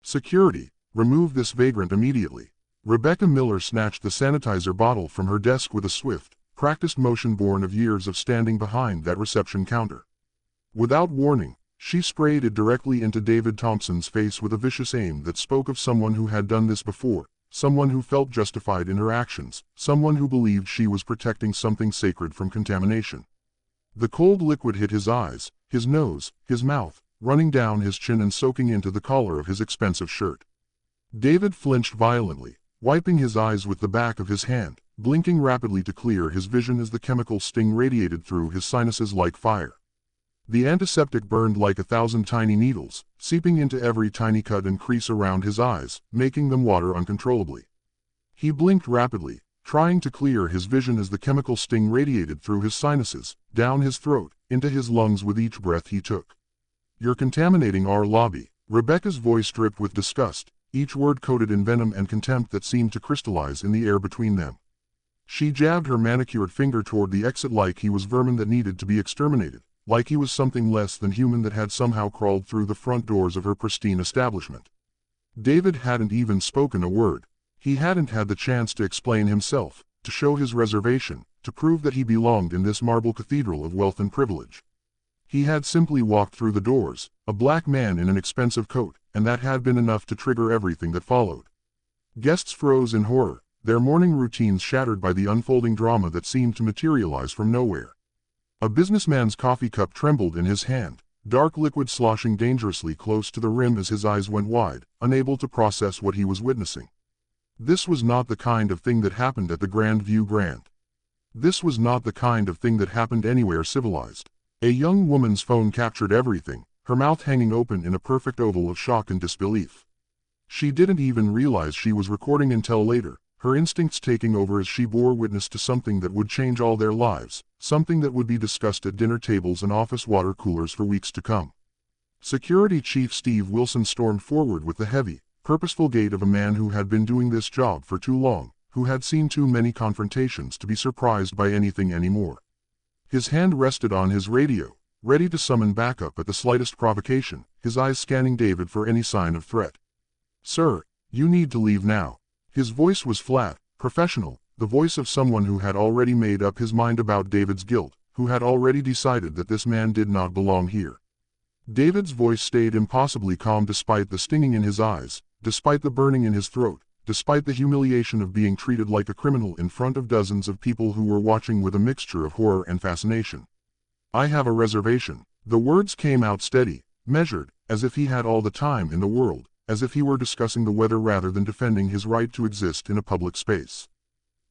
Security, remove this vagrant immediately. Rebecca Miller snatched the sanitizer bottle from her desk with a swift, practiced motion born of years of standing behind that reception counter. Without warning, she sprayed it directly into David Thompson's face with a vicious aim that spoke of someone who had done this before, someone who felt justified in her actions, someone who believed she was protecting something sacred from contamination. The cold liquid hit his eyes, his nose, his mouth, running down his chin and soaking into the collar of his expensive shirt. David flinched violently, wiping his eyes with the back of his hand, blinking rapidly to clear his vision as the chemical sting radiated through his sinuses like fire. The antiseptic burned like 1,000 tiny needles, seeping into every tiny cut and crease around his eyes, making them water uncontrollably. He blinked rapidly, trying to clear his vision as the chemical sting radiated through his sinuses, down his throat, into his lungs with each breath he took. "You're contaminating our lobby." Rebecca's voice dripped with disgust, each word coated in venom and contempt that seemed to crystallize in the air between them. She jabbed her manicured finger toward the exit like he was vermin that needed to be exterminated, like he was something less than human that had somehow crawled through the front doors of her pristine establishment. David hadn't even spoken a word. He hadn't had the chance to explain himself, to show his reservation, to prove that he belonged in this marble cathedral of wealth and privilege. He had simply walked through the doors, a black man in an expensive coat, and that had been enough to trigger everything that followed. Guests froze in horror, their morning routines shattered by the unfolding drama that seemed to materialize from nowhere. A businessman's coffee cup trembled in his hand, dark liquid sloshing dangerously close to the rim as his eyes went wide, unable to process what he was witnessing. This was not the kind of thing that happened at the Grand View Grand. This was not the kind of thing that happened anywhere civilized. A young woman's phone captured everything, her mouth hanging open in a perfect oval of shock and disbelief. She didn't even realize she was recording until later, her instincts taking over as she bore witness to something that would change all their lives, something that would be discussed at dinner tables and office water coolers for weeks to come. Security Chief Steve Wilson stormed forward with the heavy, purposeful gait of a man who had been doing this job for too long, who had seen too many confrontations to be surprised by anything anymore. His hand rested on his radio, ready to summon backup at the slightest provocation, his eyes scanning David for any sign of threat. "Sir, you need to leave now." His voice was flat, professional, the voice of someone who had already made up his mind about David's guilt, who had already decided that this man did not belong here. David's voice stayed impossibly calm despite the stinging in his eyes, despite the burning in his throat, despite the humiliation of being treated like a criminal in front of dozens of people who were watching with a mixture of horror and fascination. "I have a reservation." The words came out steady, measured, as if he had all the time in the world, as if he were discussing the weather rather than defending his right to exist in a public space.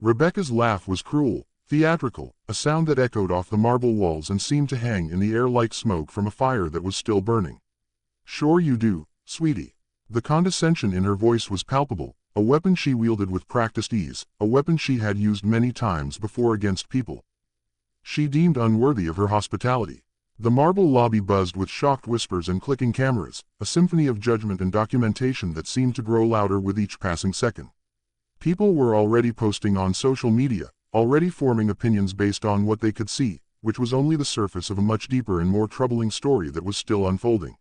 Rebecca's laugh was cruel, theatrical, a sound that echoed off the marble walls and seemed to hang in the air like smoke from a fire that was still burning. "Sure you do, sweetie." The condescension in her voice was palpable, a weapon she wielded with practiced ease, a weapon she had used many times before against people she deemed unworthy of her hospitality. The marble lobby buzzed with shocked whispers and clicking cameras, a symphony of judgment and documentation that seemed to grow louder with each passing second. People were already posting on social media, already forming opinions based on what they could see, which was only the surface of a much deeper and more troubling story that was still unfolding.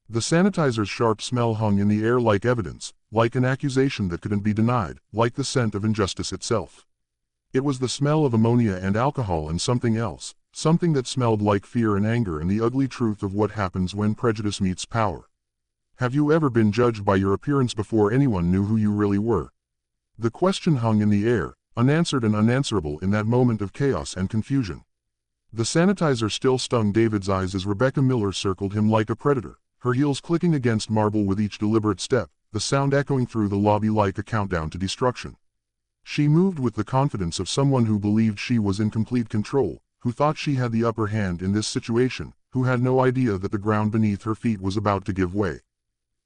The sanitizer's sharp smell hung in the air like evidence, like an accusation that couldn't be denied, like the scent of injustice itself. It was the smell of ammonia and alcohol and something else, something that smelled like fear and anger and the ugly truth of what happens when prejudice meets power. Have you ever been judged by your appearance before anyone knew who you really were? The question hung in the air, unanswered and unanswerable in that moment of chaos and confusion. The sanitizer still stung David's eyes as Rebecca Miller circled him like a predator, her heels clicking against marble with each deliberate step, the sound echoing through the lobby like a countdown to destruction. She moved with the confidence of someone who believed she was in complete control, who thought she had the upper hand in this situation, who had no idea that the ground beneath her feet was about to give way.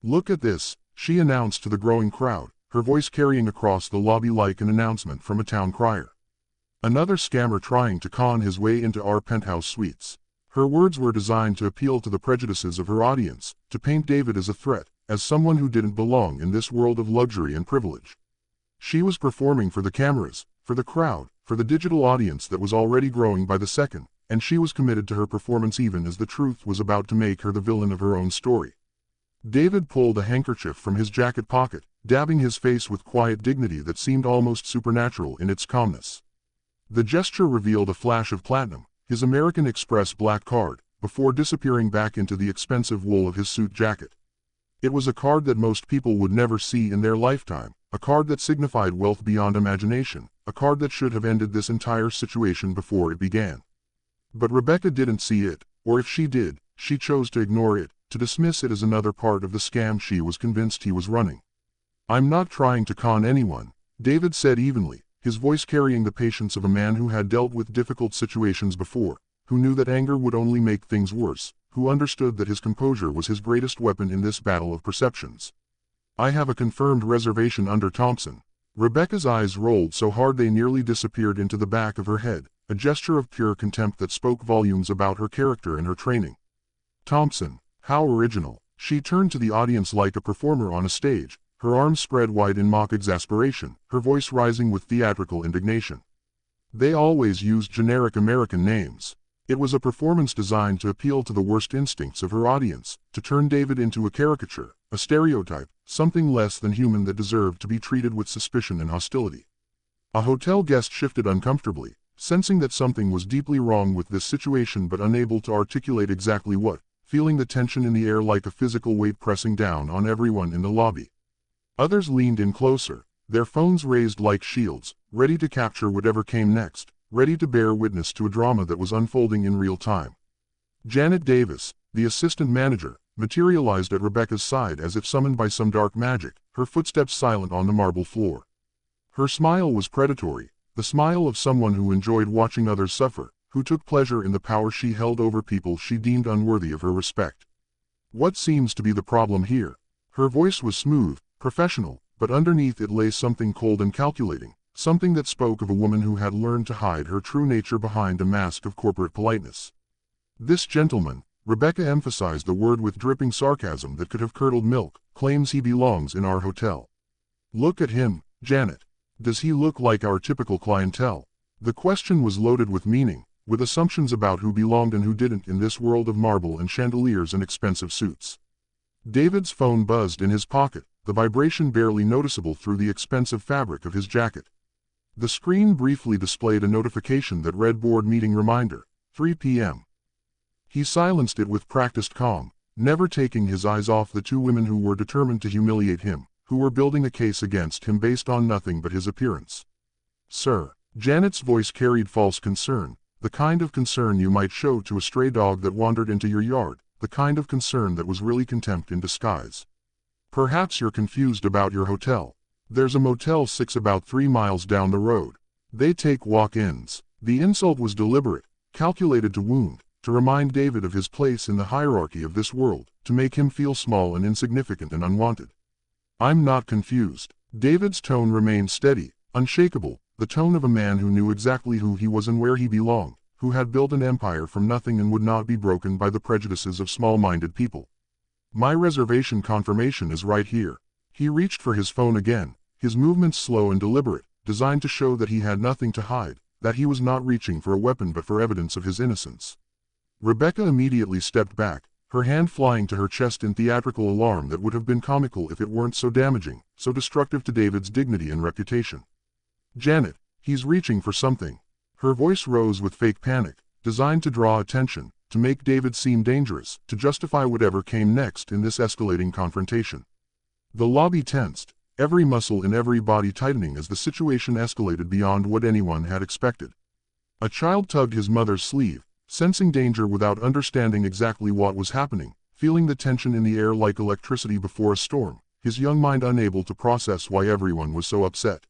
"Look at this," she announced to the growing crowd, her voice carrying across the lobby like an announcement from a town crier. "Another scammer trying to con his way into our penthouse suites." Her words were designed to appeal to the prejudices of her audience, to paint David as a threat, as someone who didn't belong in this world of luxury and privilege. She was performing for the cameras, for the crowd, for the digital audience that was already growing by the second, and she was committed to her performance even as the truth was about to make her the villain of her own story. David pulled a handkerchief from his jacket pocket, dabbing his face with quiet dignity that seemed almost supernatural in its calmness. The gesture revealed a flash of platinum, his American Express black card, before disappearing back into the expensive wool of his suit jacket. It was a card that most people would never see in their lifetime, a card that signified wealth beyond imagination, a card that should have ended this entire situation before it began. But Rebecca didn't see it, or if she did, she chose to ignore it, to dismiss it as another part of the scam she was convinced he was running. "I'm not trying to con anyone," David said evenly, his voice carrying the patience of a man who had dealt with difficult situations before, who knew that anger would only make things worse, who understood that his composure was his greatest weapon in this battle of perceptions. "I have a confirmed reservation under Thompson." Rebecca's eyes rolled so hard they nearly disappeared into the back of her head, a gesture of pure contempt that spoke volumes about her character and her training. "Thompson, how original." She turned to the audience like a performer on a stage, her arms spread wide in mock exasperation, her voice rising with theatrical indignation. "They always used generic American names." It was a performance designed to appeal to the worst instincts of her audience, to turn David into a caricature, a stereotype, something less than human that deserved to be treated with suspicion and hostility. A hotel guest shifted uncomfortably, sensing that something was deeply wrong with this situation but unable to articulate exactly what, feeling the tension in the air like a physical weight pressing down on everyone in the lobby. Others leaned in closer, their phones raised like shields, ready to capture whatever came next, ready to bear witness to a drama that was unfolding in real time. Janet Davis, the assistant manager, materialized at Rebecca's side as if summoned by some dark magic, her footsteps silent on the marble floor. Her smile was predatory, the smile of someone who enjoyed watching others suffer, who took pleasure in the power she held over people she deemed unworthy of her respect. "What seems to be the problem here?" Her voice was smooth, professional, but underneath it lay something cold and calculating, something that spoke of a woman who had learned to hide her true nature behind a mask of corporate politeness. "This gentleman," Rebecca emphasized the word with dripping sarcasm that could have curdled milk, "claims he belongs in our hotel. Look at him, Janet. Does he look like our typical clientele?" The question was loaded with meaning, with assumptions about who belonged and who didn't in this world of marble and chandeliers and expensive suits. David's phone buzzed in his pocket, the vibration barely noticeable through the expensive fabric of his jacket. The screen briefly displayed a notification that read "Board meeting reminder, 3 p.m. He silenced it with practiced calm, never taking his eyes off the two women who were determined to humiliate him, who were building a case against him based on nothing but his appearance. "Sir," Janet's voice carried false concern, the kind of concern you might show to a stray dog that wandered into your yard, the kind of concern that was really contempt in disguise. "Perhaps you're confused about your hotel. There's a Motel 6 about 3 miles down the road. They take walk-ins." The insult was deliberate, calculated to wound, to remind David of his place in the hierarchy of this world, to make him feel small and insignificant and unwanted. "I'm not confused." David's tone remained steady, unshakable, the tone of a man who knew exactly who he was and where he belonged, who had built an empire from nothing and would not be broken by the prejudices of small-minded people. "My reservation confirmation is right here." He reached for his phone again, his movements slow and deliberate, designed to show that he had nothing to hide, that he was not reaching for a weapon but for evidence of his innocence. Rebecca immediately stepped back, her hand flying to her chest in theatrical alarm that would have been comical if it weren't so damaging, so destructive to David's dignity and reputation. "Janet, he's reaching for something." Her voice rose with fake panic, designed to draw attention, to make David seem dangerous, to justify whatever came next in this escalating confrontation. The lobby tensed, every muscle in every body tightening as the situation escalated beyond what anyone had expected. A child tugged his mother's sleeve, sensing danger without understanding exactly what was happening, feeling the tension in the air like electricity before a storm, his young mind unable to process why everyone was so upset.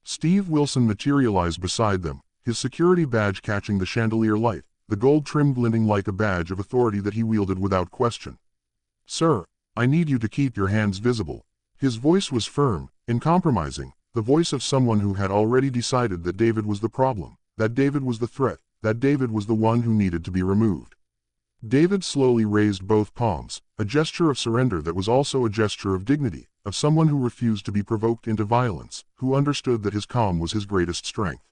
Steve Wilson materialized beside them, his security badge catching the chandelier light, the gold trim glinting like a badge of authority that he wielded without question. "Sir, I need you to keep your hands visible." His voice was firm, uncompromising, the voice of someone who had already decided that David was the problem, that David was the threat, that David was the one who needed to be removed. David slowly raised both palms, a gesture of surrender that was also a gesture of dignity, of someone who refused to be provoked into violence, who understood that his calm was his greatest strength.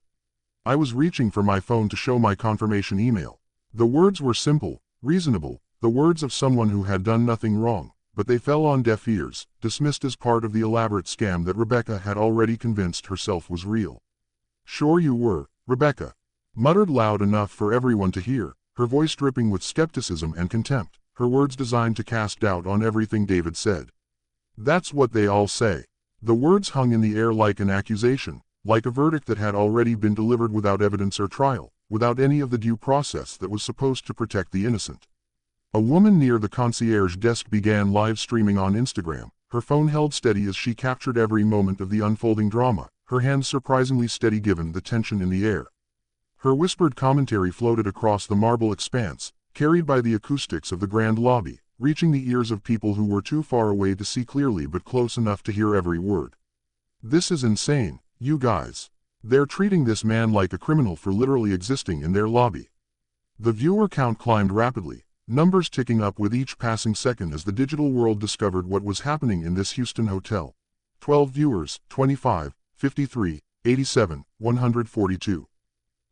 "I was reaching for my phone to show my confirmation email." The words were simple, reasonable, the words of someone who had done nothing wrong, but they fell on deaf ears, dismissed as part of the elaborate scam that Rebecca had already convinced herself was real. "Sure you were, Rebecca," muttered loud enough for everyone to hear, her voice dripping with skepticism and contempt, her words designed to cast doubt on everything David said. "That's what they all say." The words hung in the air like an accusation, like a verdict that had already been delivered without evidence or trial, without any of the due process that was supposed to protect the innocent. A woman near the concierge desk began live streaming on Instagram, her phone held steady as she captured every moment of the unfolding drama, her hands surprisingly steady given the tension in the air. Her whispered commentary floated across the marble expanse, carried by the acoustics of the grand lobby, reaching the ears of people who were too far away to see clearly but close enough to hear every word. "This is insane, you guys. They're treating this man like a criminal for literally existing in their lobby." The viewer count climbed rapidly, numbers ticking up with each passing second as the digital world discovered what was happening in this Houston hotel. 12 viewers, 25, 53, 87, 142.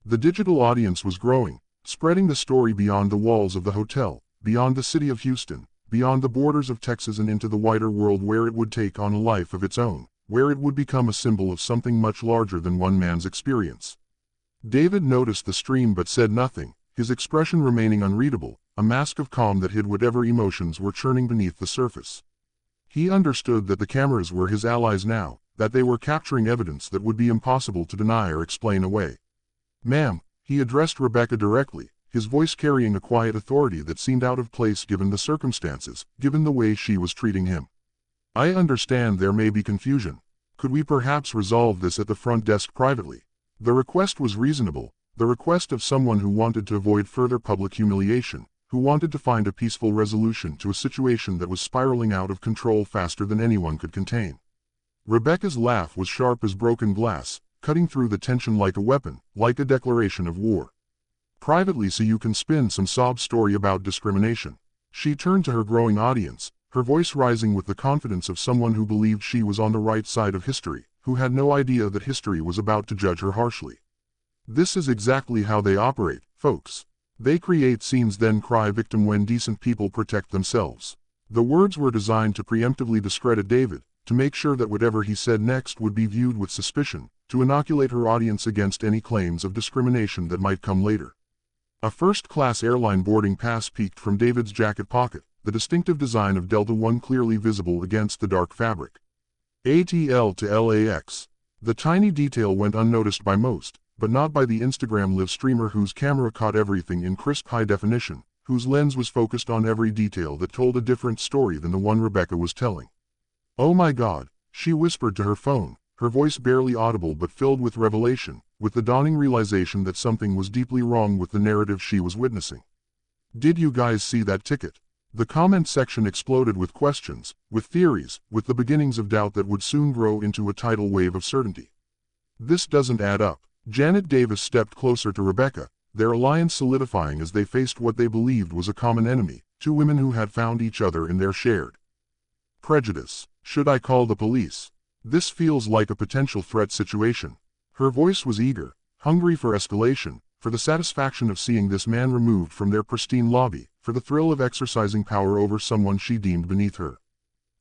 The digital audience was growing, spreading the story beyond the walls of the hotel, beyond the city of Houston, beyond the borders of Texas and into the wider world where it would take on a life of its own, where it would become a symbol of something much larger than one man's experience. David noticed the stream but said nothing, his expression remaining unreadable, a mask of calm that hid whatever emotions were churning beneath the surface. He understood that the cameras were his allies now, that they were capturing evidence that would be impossible to deny or explain away. "Ma'am," he addressed Rebecca directly, his voice carrying a quiet authority that seemed out of place given the circumstances, given the way she was treating him. "I understand there may be confusion. Could we perhaps resolve this at the front desk privately?" The request was reasonable, the request of someone who wanted to avoid further public humiliation, who wanted to find a peaceful resolution to a situation that was spiraling out of control faster than anyone could contain. Rebecca's laugh was sharp as broken glass, cutting through the tension like a weapon, like a declaration of war. "Privately so you can spin some sob story about discrimination." She turned to her growing audience, her voice rising with the confidence of someone who believed she was on the right side of history, who had no idea that history was about to judge her harshly. "This is exactly how they operate, folks. They create scenes then cry victim when decent people protect themselves." The words were designed to preemptively discredit David, to make sure that whatever he said next would be viewed with suspicion, to inoculate her audience against any claims of discrimination that might come later. A first-class airline boarding pass peeked from David's jacket pocket, the distinctive design of Delta One clearly visible against the dark fabric. ATL to LAX. The tiny detail went unnoticed by most, but not by the Instagram live streamer whose camera caught everything in crisp high definition, whose lens was focused on every detail that told a different story than the one Rebecca was telling. "Oh my God," she whispered to her phone, her voice barely audible but filled with revelation, with the dawning realization that something was deeply wrong with the narrative she was witnessing. "Did you guys see that ticket?" The comment section exploded with questions, with theories, with the beginnings of doubt that would soon grow into a tidal wave of certainty. "This doesn't add up." Janet Davis stepped closer to Rebecca, their alliance solidifying as they faced what they believed was a common enemy, two women who had found each other in their shared prejudice. "Should I call the police? This feels like a potential threat situation." Her voice was eager, hungry for escalation, for the satisfaction of seeing this man removed from their pristine lobby, for the thrill of exercising power over someone she deemed beneath her.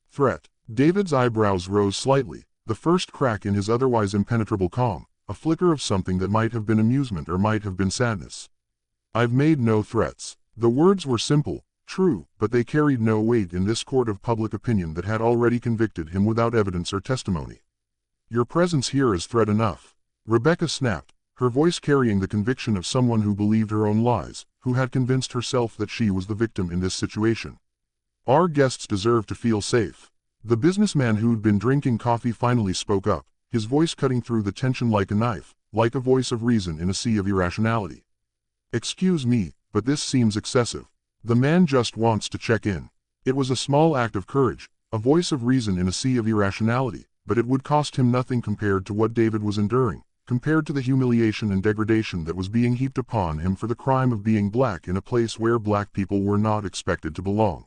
"Threat?" David's eyebrows rose slightly, the first crack in his otherwise impenetrable calm, a flicker of something that might have been amusement or might have been sadness. "I've made no threats." The words were simple, true, but they carried no weight in this court of public opinion that had already convicted him without evidence or testimony. "Your presence here is threat enough," Rebecca snapped, her voice carrying the conviction of someone who believed her own lies, who had convinced herself that she was the victim in this situation. "Our guests deserve to feel safe." The businessman who'd been drinking coffee finally spoke up, his voice cutting through the tension like a knife, like a voice of reason in a sea of irrationality. "Excuse me, but this seems excessive. The man just wants to check in." It was a small act of courage, a voice of reason in a sea of irrationality, but it would cost him nothing compared to what David was enduring, compared to the humiliation and degradation that was being heaped upon him for the crime of being black in a place where black people were not expected to belong.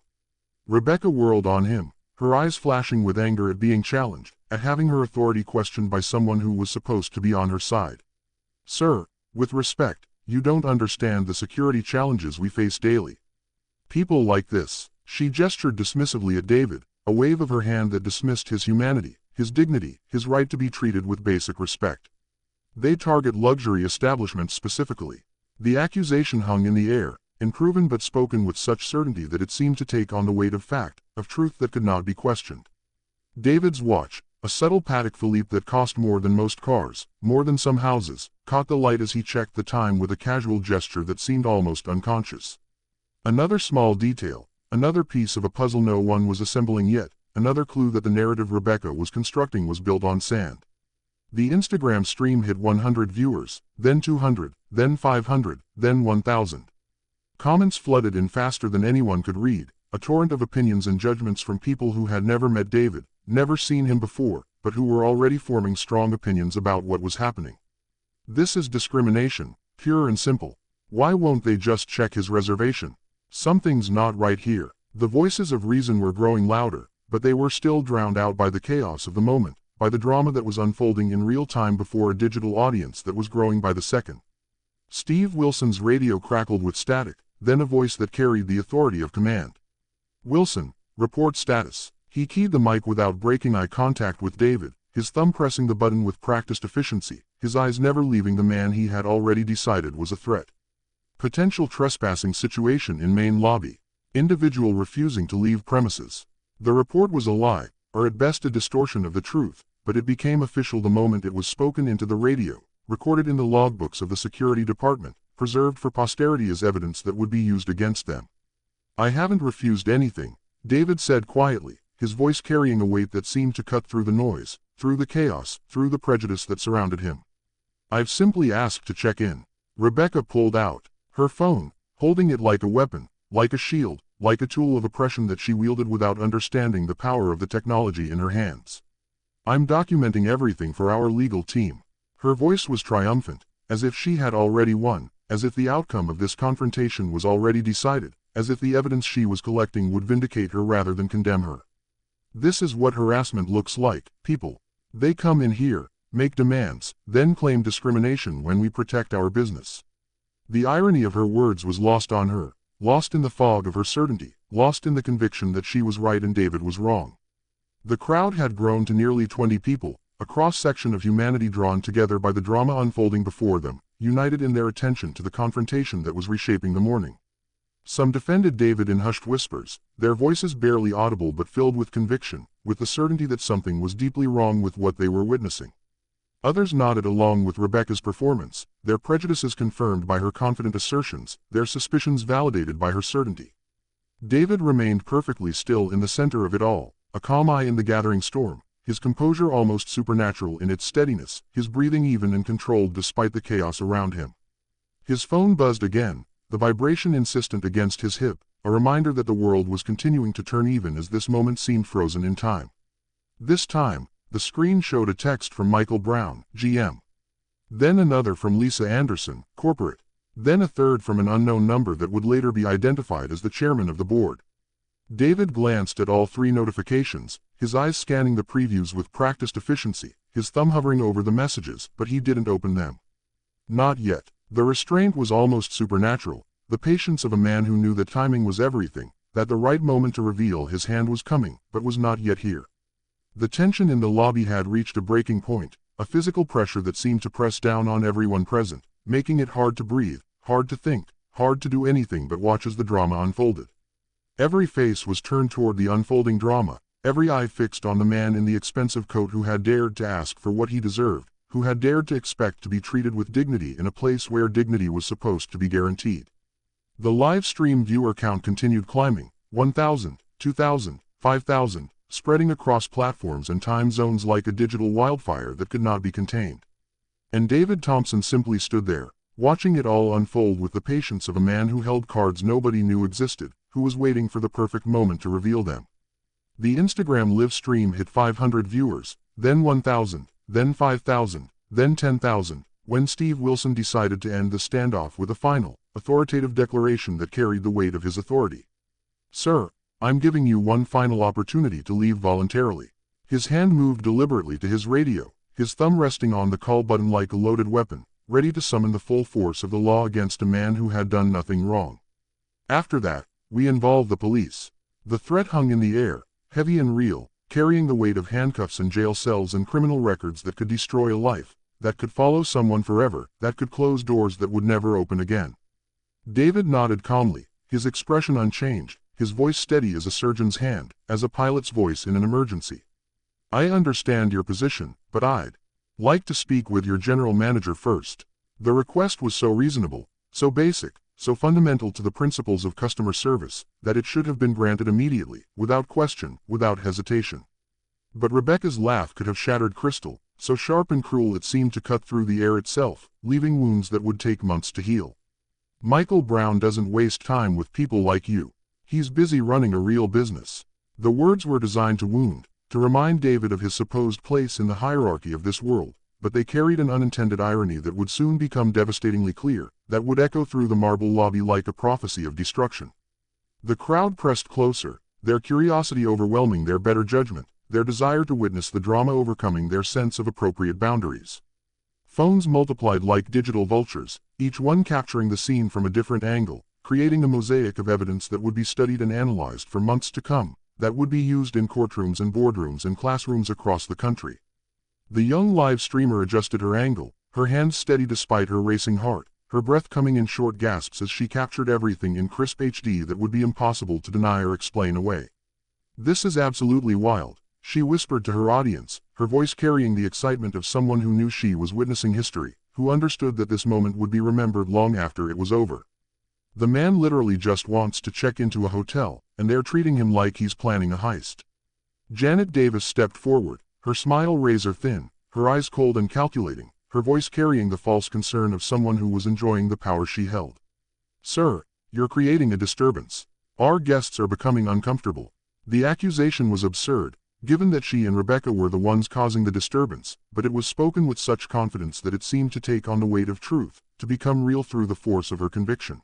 Rebecca whirled on him, her eyes flashing with anger at being challenged, at having her authority questioned by someone who was supposed to be on her side. "Sir, with respect, you don't understand the security challenges we face daily. People like this." She gestured dismissively at David, a wave of her hand that dismissed his humanity, his dignity, his right to be treated with basic respect. They target luxury establishments specifically. The accusation hung in the air, unproven but spoken with such certainty that it seemed to take on the weight of fact, of truth that could not be questioned. David's watch, a subtle Patek Philippe that cost more than most cars, more than some houses, caught the light as he checked the time with a casual gesture that seemed almost unconscious. Another small detail, another piece of a puzzle no one was assembling yet, another clue that the narrative Rebecca was constructing was built on sand. The Instagram stream hit 100 viewers, then 200, then 500, then 1,000. Comments flooded in faster than anyone could read, a torrent of opinions and judgments from people who had never met David, never seen him before, but who were already forming strong opinions about what was happening. This is discrimination, pure and simple. Why won't they just check his reservation? Something's not right here. The voices of reason were growing louder, but they were still drowned out by the chaos of the moment, by the drama that was unfolding in real time before a digital audience that was growing by the second. Steve Wilson's radio crackled with static, then a voice that carried the authority of command. "Wilson, report status." He keyed the mic without breaking eye contact with David, his thumb pressing the button with practiced efficiency, his eyes never leaving the man he had already decided was a threat. Potential trespassing situation in main lobby. Individual refusing to leave premises. The report was a lie, or at best a distortion of the truth, but it became official the moment it was spoken into the radio, recorded in the logbooks of the security department, preserved for posterity as evidence that would be used against them. "I haven't refused anything," David said quietly, his voice carrying a weight that seemed to cut through the noise, through the chaos, through the prejudice that surrounded him. "I've simply asked to check in." Rebecca pulled out her phone, holding it like a weapon, like a shield, like a tool of oppression that she wielded without understanding the power of the technology in her hands. "I'm documenting everything for our legal team." Her voice was triumphant, as if she had already won, as if the outcome of this confrontation was already decided, as if the evidence she was collecting would vindicate her rather than condemn her. This is what harassment looks like, people. They come in here, make demands, then claim discrimination when we protect our business. The irony of her words was lost on her, lost in the fog of her certainty, lost in the conviction that she was right and David was wrong. The crowd had grown to nearly 20 people, a cross-section of humanity drawn together by the drama unfolding before them, united in their attention to the confrontation that was reshaping the morning. Some defended David in hushed whispers, their voices barely audible but filled with conviction, with the certainty that something was deeply wrong with what they were witnessing. Others nodded along with Rebecca's performance, their prejudices confirmed by her confident assertions, their suspicions validated by her certainty. David remained perfectly still in the center of it all, a calm eye in the gathering storm, his composure almost supernatural in its steadiness, his breathing even and controlled despite the chaos around him. His phone buzzed again, the vibration insistent against his hip, a reminder that the world was continuing to turn even as this moment seemed frozen in time. This time, the screen showed a text from Michael Brown, GM. Then another from Lisa Anderson, corporate. Then a third from an unknown number that would later be identified as the chairman of the board. David glanced at all three notifications, his eyes scanning the previews with practiced efficiency, his thumb hovering over the messages, but he didn't open them. Not yet. The restraint was almost supernatural, the patience of a man who knew that timing was everything, that the right moment to reveal his hand was coming, but was not yet here. The tension in the lobby had reached a breaking point, a physical pressure that seemed to press down on everyone present, making it hard to breathe, hard to think, hard to do anything but watch as the drama unfolded. Every face was turned toward the unfolding drama, every eye fixed on the man in the expensive coat who had dared to ask for what he deserved, who had dared to expect to be treated with dignity in a place where dignity was supposed to be guaranteed. The live stream viewer count continued climbing, 1,000, 2,000, 5,000, spreading across platforms and time zones like a digital wildfire that could not be contained. And David Thompson simply stood there, watching it all unfold with the patience of a man who held cards nobody knew existed, who was waiting for the perfect moment to reveal them. The Instagram live stream hit 500 viewers, then 1,000, then 5,000, then 10,000, when Steve Wilson decided to end the standoff with a final, authoritative declaration that carried the weight of his authority. "Sir, I'm giving you one final opportunity to leave voluntarily." His hand moved deliberately to his radio, his thumb resting on the call button like a loaded weapon, ready to summon the full force of the law against a man who had done nothing wrong. "After that, we involve the police." The threat hung in the air, heavy and real, carrying the weight of handcuffs and jail cells and criminal records that could destroy a life, that could follow someone forever, that could close doors that would never open again. David nodded calmly, his expression unchanged, his voice steady as a surgeon's hand, as a pilot's voice in an emergency. "I understand your position, but I'd like to speak with your general manager first." The request was so reasonable, so basic, so fundamental to the principles of customer service, that it should have been granted immediately, without question, without hesitation. But Rebecca's laugh could have shattered crystal, so sharp and cruel it seemed to cut through the air itself, leaving wounds that would take months to heal. "Michael Brown doesn't waste time with people like you. He's busy running a real business." The words were designed to wound, to remind David of his supposed place in the hierarchy of this world, but they carried an unintended irony that would soon become devastatingly clear, that would echo through the marble lobby like a prophecy of destruction. The crowd pressed closer, their curiosity overwhelming their better judgment, their desire to witness the drama overcoming their sense of appropriate boundaries. Phones multiplied like digital vultures, each one capturing the scene from a different angle, creating a mosaic of evidence that would be studied and analyzed for months to come, that would be used in courtrooms and boardrooms and classrooms across the country. The young live streamer adjusted her angle, her hands steady despite her racing heart, her breath coming in short gasps as she captured everything in crisp HD that would be impossible to deny or explain away. "This is absolutely wild," she whispered to her audience, her voice carrying the excitement of someone who knew she was witnessing history, who understood that this moment would be remembered long after it was over. "The man literally just wants to check into a hotel, and they're treating him like he's planning a heist." Janet Davis stepped forward, her smile razor thin, her eyes cold and calculating, her voice carrying the false concern of someone who was enjoying the power she held. "Sir, you're creating a disturbance. Our guests are becoming uncomfortable." The accusation was absurd, given that she and Rebecca were the ones causing the disturbance, but it was spoken with such confidence that it seemed to take on the weight of truth, to become real through the force of her conviction.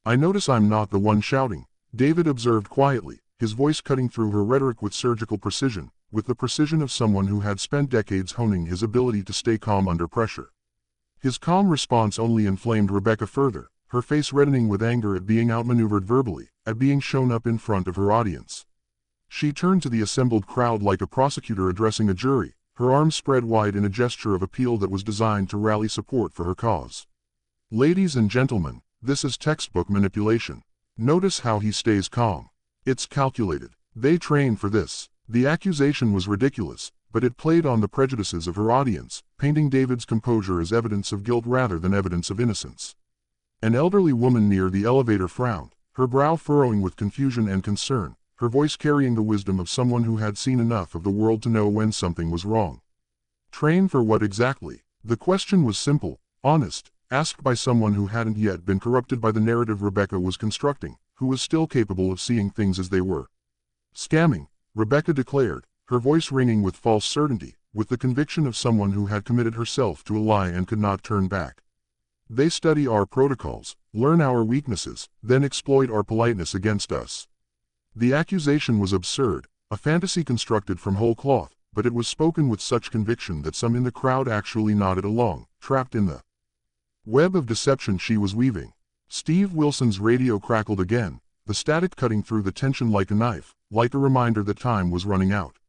"I notice I'm not the one shouting," David observed quietly, his voice cutting through her rhetoric with surgical precision, with the precision of someone who had spent decades honing his ability to stay calm under pressure. His calm response only inflamed Rebecca further, her face reddening with anger at being outmaneuvered verbally, at being shown up in front of her audience. She turned to the assembled crowd like a prosecutor addressing a jury, her arms spread wide in a gesture of appeal that was designed to rally support for her cause. "Ladies and gentlemen, this is textbook manipulation. Notice how he stays calm. It's calculated. They train for this." The accusation was ridiculous, but it played on the prejudices of her audience, painting David's composure as evidence of guilt rather than evidence of innocence. An elderly woman near the elevator frowned, her brow furrowing with confusion and concern, her voice carrying the wisdom of someone who had seen enough of the world to know when something was wrong. Train for what exactly? The question was simple, honest, asked by someone who hadn't yet been corrupted by the narrative Rebecca was constructing, who was still capable of seeing things as they were. "Scamming," Rebecca declared, her voice ringing with false certainty, with the conviction of someone who had committed herself to a lie and could not turn back. "They study our protocols, learn our weaknesses, then exploit our politeness against us." The accusation was absurd, a fantasy constructed from whole cloth, but it was spoken with such conviction that some in the crowd actually nodded along, trapped in the web of deception she was weaving. Steve Wilson's radio crackled again, the static cutting through the tension like a knife, like a reminder that time was running out.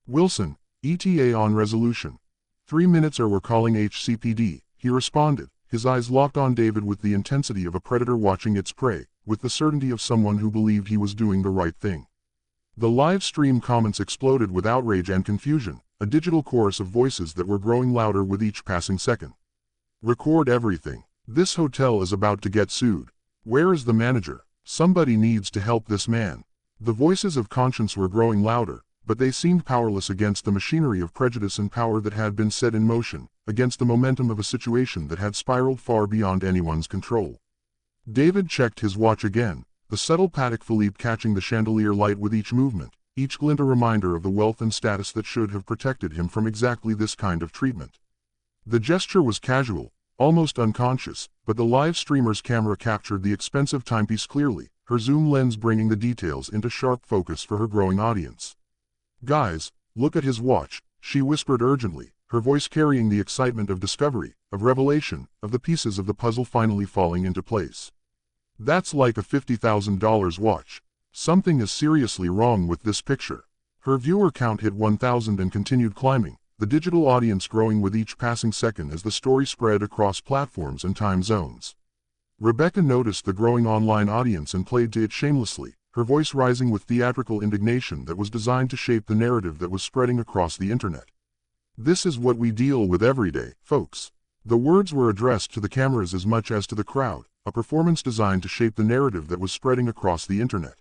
"Wilson, ETA on resolution. 3 minutes or we're calling HCPD, he responded, his eyes locked on David with the intensity of a predator watching its prey, with the certainty of someone who believed he was doing the right thing. The live stream comments exploded with outrage and confusion, a digital chorus of voices that were growing louder with each passing second. "Record everything. This hotel is about to get sued. Where is the manager? Somebody needs to help this man." The voices of conscience were growing louder, but they seemed powerless against the machinery of prejudice and power that had been set in motion, against the momentum of a situation that had spiraled far beyond anyone's control. David checked his watch again, the subtle Patek Philippe catching the chandelier light with each movement, each glint a reminder of the wealth and status that should have protected him from exactly this kind of treatment. The gesture was casual, almost unconscious, but the live streamer's camera captured the expensive timepiece clearly, her zoom lens bringing the details into sharp focus for her growing audience. "Guys, look at his watch," she whispered urgently, her voice carrying the excitement of discovery, of revelation, of the pieces of the puzzle finally falling into place. "That's like a $50,000 watch." Something is seriously wrong with this picture. Her viewer count hit 1,000 and continued climbing, the digital audience growing with each passing second as the story spread across platforms and time zones. Rebecca noticed the growing online audience and played to it shamelessly, her voice rising with theatrical indignation that was designed to shape the narrative that was spreading across the internet. This is what we deal with every day, folks. The words were addressed to the cameras as much as to the crowd, a performance designed to shape the narrative that was spreading across the internet.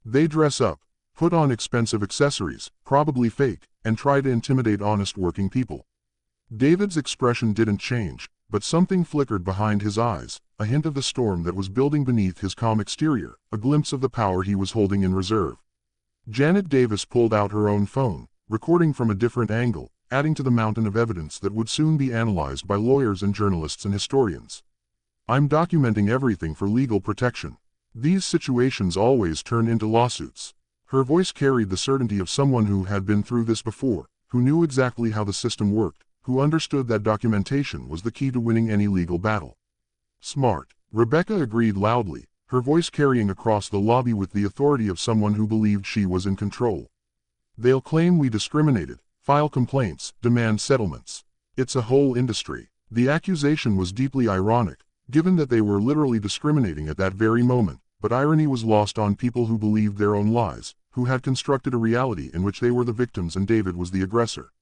They dress up, put on expensive accessories, probably fake, and try to intimidate honest working people. David's expression didn't change, but something flickered behind his eyes, a hint of the storm that was building beneath his calm exterior, a glimpse of the power he was holding in reserve. Janet Davis pulled out her own phone, recording from a different angle, adding to the mountain of evidence that would soon be analyzed by lawyers and journalists and historians. I'm documenting everything for legal protection. These situations always turn into lawsuits. Her voice carried the certainty of someone who had been through this before, who knew exactly how the system worked, who understood that documentation was the key to winning any legal battle. Smart. Rebecca agreed loudly, her voice carrying across the lobby with the authority of someone who believed she was in control. They'll claim we discriminated, file complaints, demand settlements. It's a whole industry. The accusation was deeply ironic, given that they were literally discriminating at that very moment, but irony was lost on people who believed their own lies, who had constructed a reality in which they were the victims and David was the aggressor.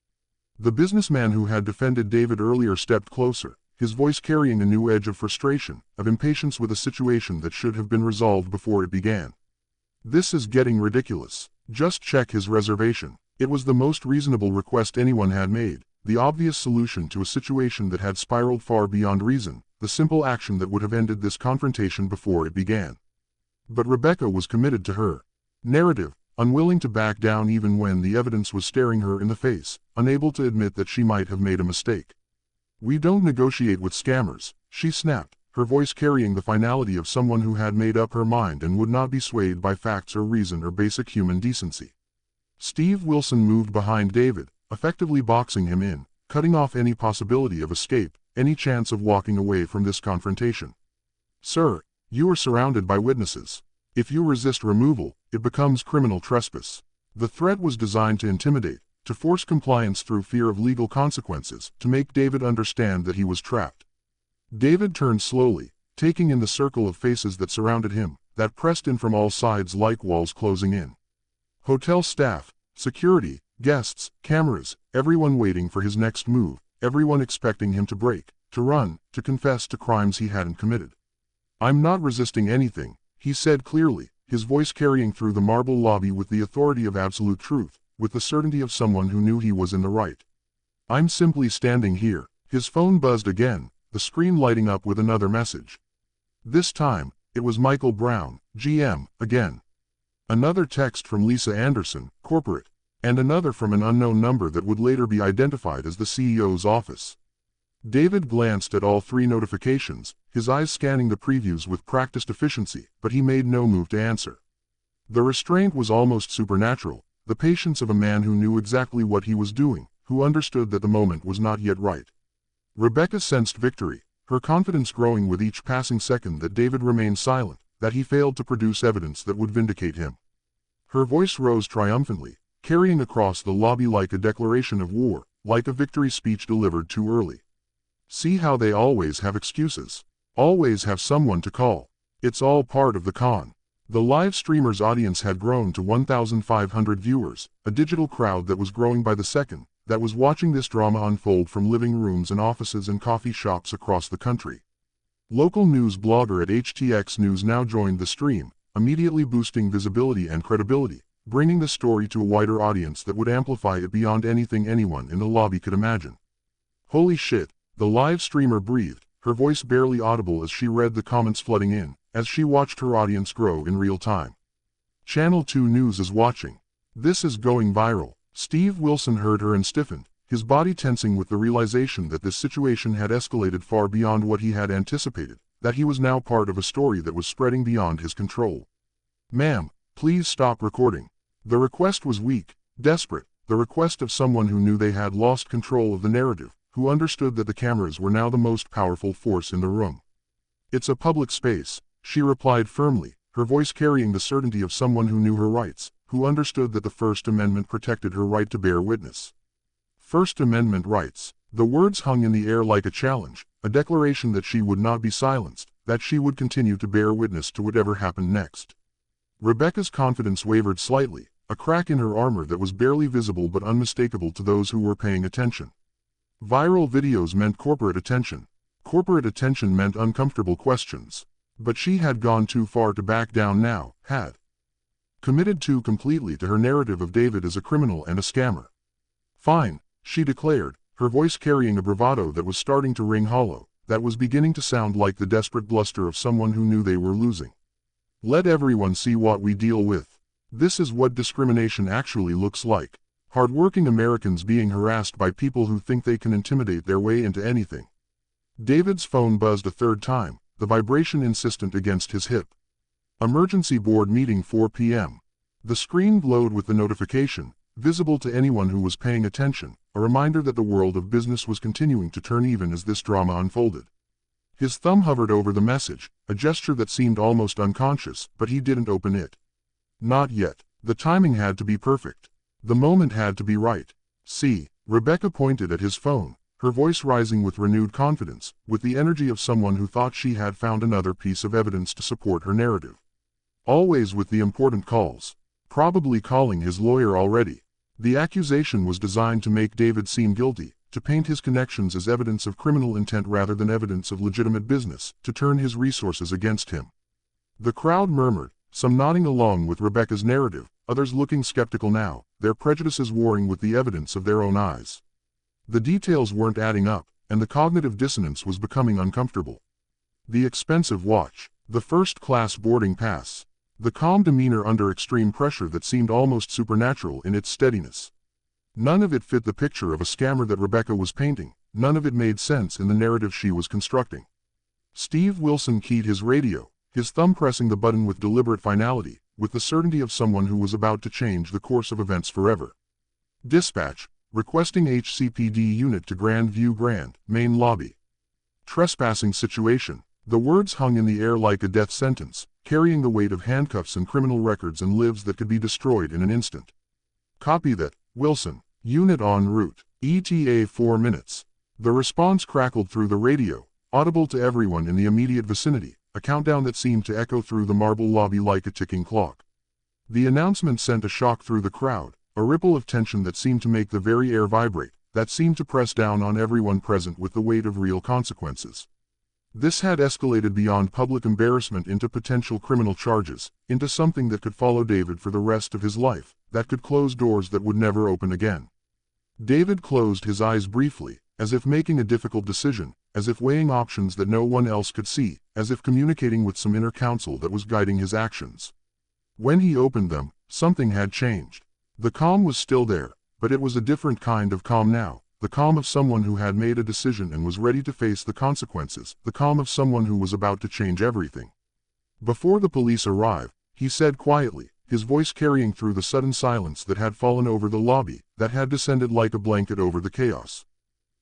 The businessman who had defended David earlier stepped closer, his voice carrying a new edge of frustration, of impatience with a situation that should have been resolved before it began. This is getting ridiculous. Just check his reservation. It was the most reasonable request anyone had made, the obvious solution to a situation that had spiraled far beyond reason, the simple action that would have ended this confrontation before it began. But Rebecca was committed to her narrative, unwilling to back down even when the evidence was staring her in the face, unable to admit that she might have made a mistake. We don't negotiate with scammers, she snapped, her voice carrying the finality of someone who had made up her mind and would not be swayed by facts or reason or basic human decency. Steve Wilson moved behind David, effectively boxing him in, cutting off any possibility of escape, any chance of walking away from this confrontation. Sir, you are surrounded by witnesses. If you resist removal, it becomes criminal trespass. The threat was designed to intimidate, to force compliance through fear of legal consequences, to make David understand that he was trapped. David turned slowly, taking in the circle of faces that surrounded him, that pressed in from all sides like walls closing in. Hotel staff, security, guests, cameras, everyone waiting for his next move, everyone expecting him to break, to run, to confess to crimes he hadn't committed. I'm not resisting anything, he said clearly, his voice carrying through the marble lobby with the authority of absolute truth, with the certainty of someone who knew he was in the right. I'm simply standing here. His phone buzzed again, the screen lighting up with another message. This time, it was Michael Brown, GM, again. Another text from Lisa Anderson, corporate, and another from an unknown number that would later be identified as the CEO's office. David glanced at all three notifications, his eyes scanning the previews with practiced efficiency, but he made no move to answer. The restraint was almost supernatural, the patience of a man who knew exactly what he was doing, who understood that the moment was not yet right. Rebecca sensed victory, her confidence growing with each passing second that David remained silent, that he failed to produce evidence that would vindicate him. Her voice rose triumphantly, carrying across the lobby like a declaration of war, like a victory speech delivered too early. See how they always have excuses. Always have someone to call. It's all part of the con. The live streamer's audience had grown to 1,500 viewers, a digital crowd that was growing by the second, that was watching this drama unfold from living rooms and offices and coffee shops across the country. Local news blogger at HTX News now joined the stream, immediately boosting visibility and credibility, bringing the story to a wider audience that would amplify it beyond anything anyone in the lobby could imagine. Holy shit, the live streamer breathed, her voice barely audible as she read the comments flooding in, as she watched her audience grow in real time. Channel 2 News is watching. This is going viral. Steve Wilson heard her and stiffened, his body tensing with the realization that this situation had escalated far beyond what he had anticipated, that he was now part of a story that was spreading beyond his control. Ma'am, please stop recording. The request was weak, desperate, the request of someone who knew they had lost control of the narrative, who understood that the cameras were now the most powerful force in the room. It's a public space, she replied firmly, her voice carrying the certainty of someone who knew her rights, who understood that the First Amendment protected her right to bear witness. First Amendment rights. The words hung in the air like a challenge, a declaration that she would not be silenced, that she would continue to bear witness to whatever happened next. Rebecca's confidence wavered slightly, a crack in her armor that was barely visible but unmistakable to those who were paying attention. Viral videos meant corporate attention. Corporate attention meant uncomfortable questions. But she had gone too far to back down now, had committed too completely to her narrative of David as a criminal and a scammer. Fine, she declared, her voice carrying a bravado that was starting to ring hollow, that was beginning to sound like the desperate bluster of someone who knew they were losing. Let everyone see what we deal with. This is what discrimination actually looks like. Hardworking Americans being harassed by people who think they can intimidate their way into anything. David's phone buzzed a third time, the vibration insistent against his hip. Emergency board meeting 4 p.m. The screen glowed with the notification, visible to anyone who was paying attention, a reminder that the world of business was continuing to turn even as this drama unfolded. His thumb hovered over the message, a gesture that seemed almost unconscious, but he didn't open it. Not yet. The timing had to be perfect. The moment had to be right. See, Rebecca pointed at his phone, her voice rising with renewed confidence, with the energy of someone who thought she had found another piece of evidence to support her narrative. Always with the important calls. Probably calling his lawyer already. The accusation was designed to make David seem guilty, to paint his connections as evidence of criminal intent rather than evidence of legitimate business, to turn his resources against him. The crowd murmured, some nodding along with Rebecca's narrative, others looking skeptical now, their prejudices warring with the evidence of their own eyes. The details weren't adding up, and the cognitive dissonance was becoming uncomfortable. The expensive watch, the first-class boarding pass, the calm demeanor under extreme pressure that seemed almost supernatural in its steadiness. None of it fit the picture of a scammer that Rebecca was painting, none of it made sense in the narrative she was constructing. Steve Wilson keyed his radio, his thumb pressing the button with deliberate finality, with the certainty of someone who was about to change the course of events forever. Dispatch, requesting HCPD unit to Grandview Grand, main lobby. Trespassing situation. The words hung in the air like a death sentence, carrying the weight of handcuffs and criminal records and lives that could be destroyed in an instant. Copy that, Wilson. Unit en route. ETA 4 minutes. The response crackled through the radio, audible to everyone in the immediate vicinity, a countdown that seemed to echo through the marble lobby like a ticking clock. The announcement sent a shock through the crowd, a ripple of tension that seemed to make the very air vibrate, that seemed to press down on everyone present with the weight of real consequences. This had escalated beyond public embarrassment into potential criminal charges, into something that could follow David for the rest of his life, that could close doors that would never open again. David closed his eyes briefly, as if making a difficult decision, as if weighing options that no one else could see, as if communicating with some inner counsel that was guiding his actions. When he opened them, something had changed. The calm was still there, but it was a different kind of calm now, the calm of someone who had made a decision and was ready to face the consequences, the calm of someone who was about to change everything. Before the police arrived, he said quietly, his voice carrying through the sudden silence that had fallen over the lobby, that had descended like a blanket over the chaos.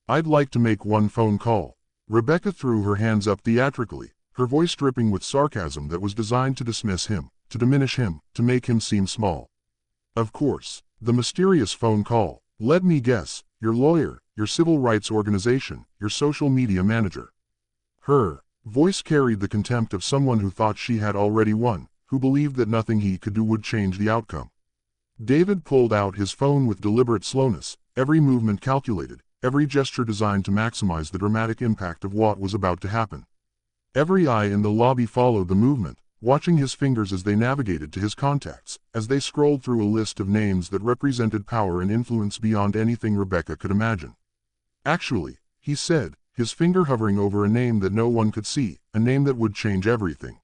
I'd like to make one phone call. Rebecca threw her hands up theatrically, her voice dripping with sarcasm that was designed to dismiss him, to diminish him, to make him seem small. Of course, the mysterious phone call. Let me guess, your lawyer, your civil rights organization, your social media manager. Her voice carried the contempt of someone who thought she had already won, who believed that nothing he could do would change the outcome. David pulled out his phone with deliberate slowness, every movement calculated, every gesture designed to maximize the dramatic impact of what was about to happen. Every eye in the lobby followed the movement, watching his fingers as they navigated to his contacts, as they scrolled through a list of names that represented power and influence beyond anything Rebecca could imagine. Actually, he said, his finger hovering over a name that no one could see, a name that would change everything.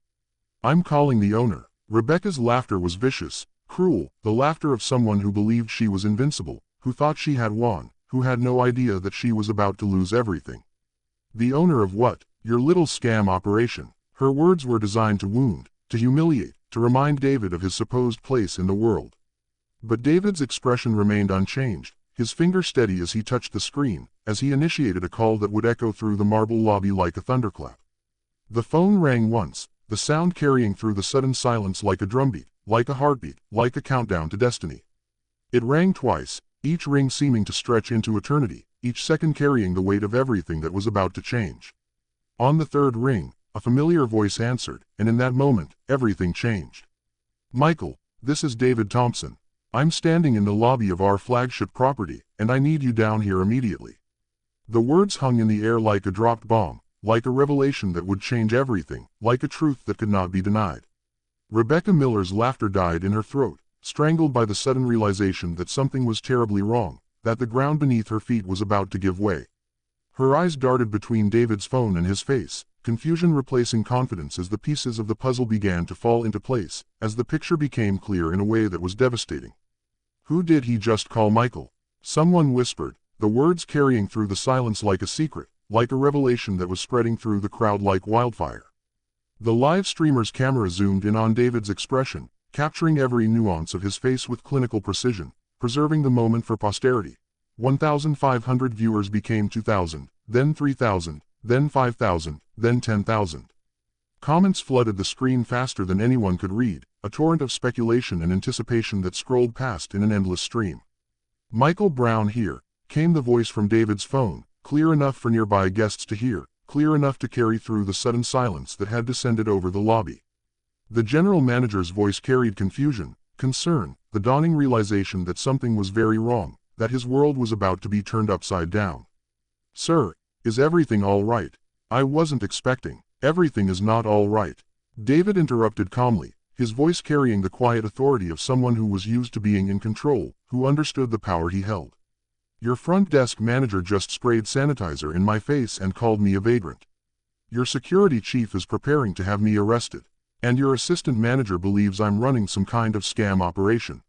I'm calling the owner. Rebecca's laughter was vicious, cruel, the laughter of someone who believed she was invincible, who thought she had won, who had no idea that she was about to lose everything. The owner of what? Your little scam operation. Her words were designed to wound, to humiliate, to remind David of his supposed place in the world. But David's expression remained unchanged, his finger steady as he touched the screen, as he initiated a call that would echo through the marble lobby like a thunderclap. The phone rang once, the sound carrying through the sudden silence like a drumbeat, like a heartbeat, like a countdown to destiny. It rang twice, each ring seeming to stretch into eternity, each second carrying the weight of everything that was about to change. On the third ring, a familiar voice answered, and in that moment, everything changed. "Michael, this is David Thompson. I'm standing in the lobby of our flagship property, and I need you down here immediately." The words hung in the air like a dropped bomb, like a revelation that would change everything, like a truth that could not be denied. Rebecca Miller's laughter died in her throat, strangled by the sudden realization that something was terribly wrong, that the ground beneath her feet was about to give way. Her eyes darted between David's phone and his face, confusion replacing confidence as the pieces of the puzzle began to fall into place, as the picture became clear in a way that was devastating. "Who did he just call Michael?" Someone whispered, the words carrying through the silence like a secret, like a revelation that was spreading through the crowd like wildfire. The live streamer's camera zoomed in on David's expression, capturing every nuance of his face with clinical precision, preserving the moment for posterity. 1,500 viewers became 2,000, then 3,000, then 5,000, then 10,000. Comments flooded the screen faster than anyone could read, a torrent of speculation and anticipation that scrolled past in an endless stream. "Michael Brown here," came the voice from David's phone, clear enough for nearby guests to hear, clear enough to carry through the sudden silence that had descended over the lobby. The general manager's voice carried confusion, concern, the dawning realization that something was very wrong, that his world was about to be turned upside down. "Sir, is everything all right? I wasn't expecting." "Everything is not all right," David interrupted calmly, his voice carrying the quiet authority of someone who was used to being in control, who understood the power he held. "Your front desk manager just sprayed sanitizer in my face and called me a vagrant. Your security chief is preparing to have me arrested. And your assistant manager believes I'm running some kind of scam operation."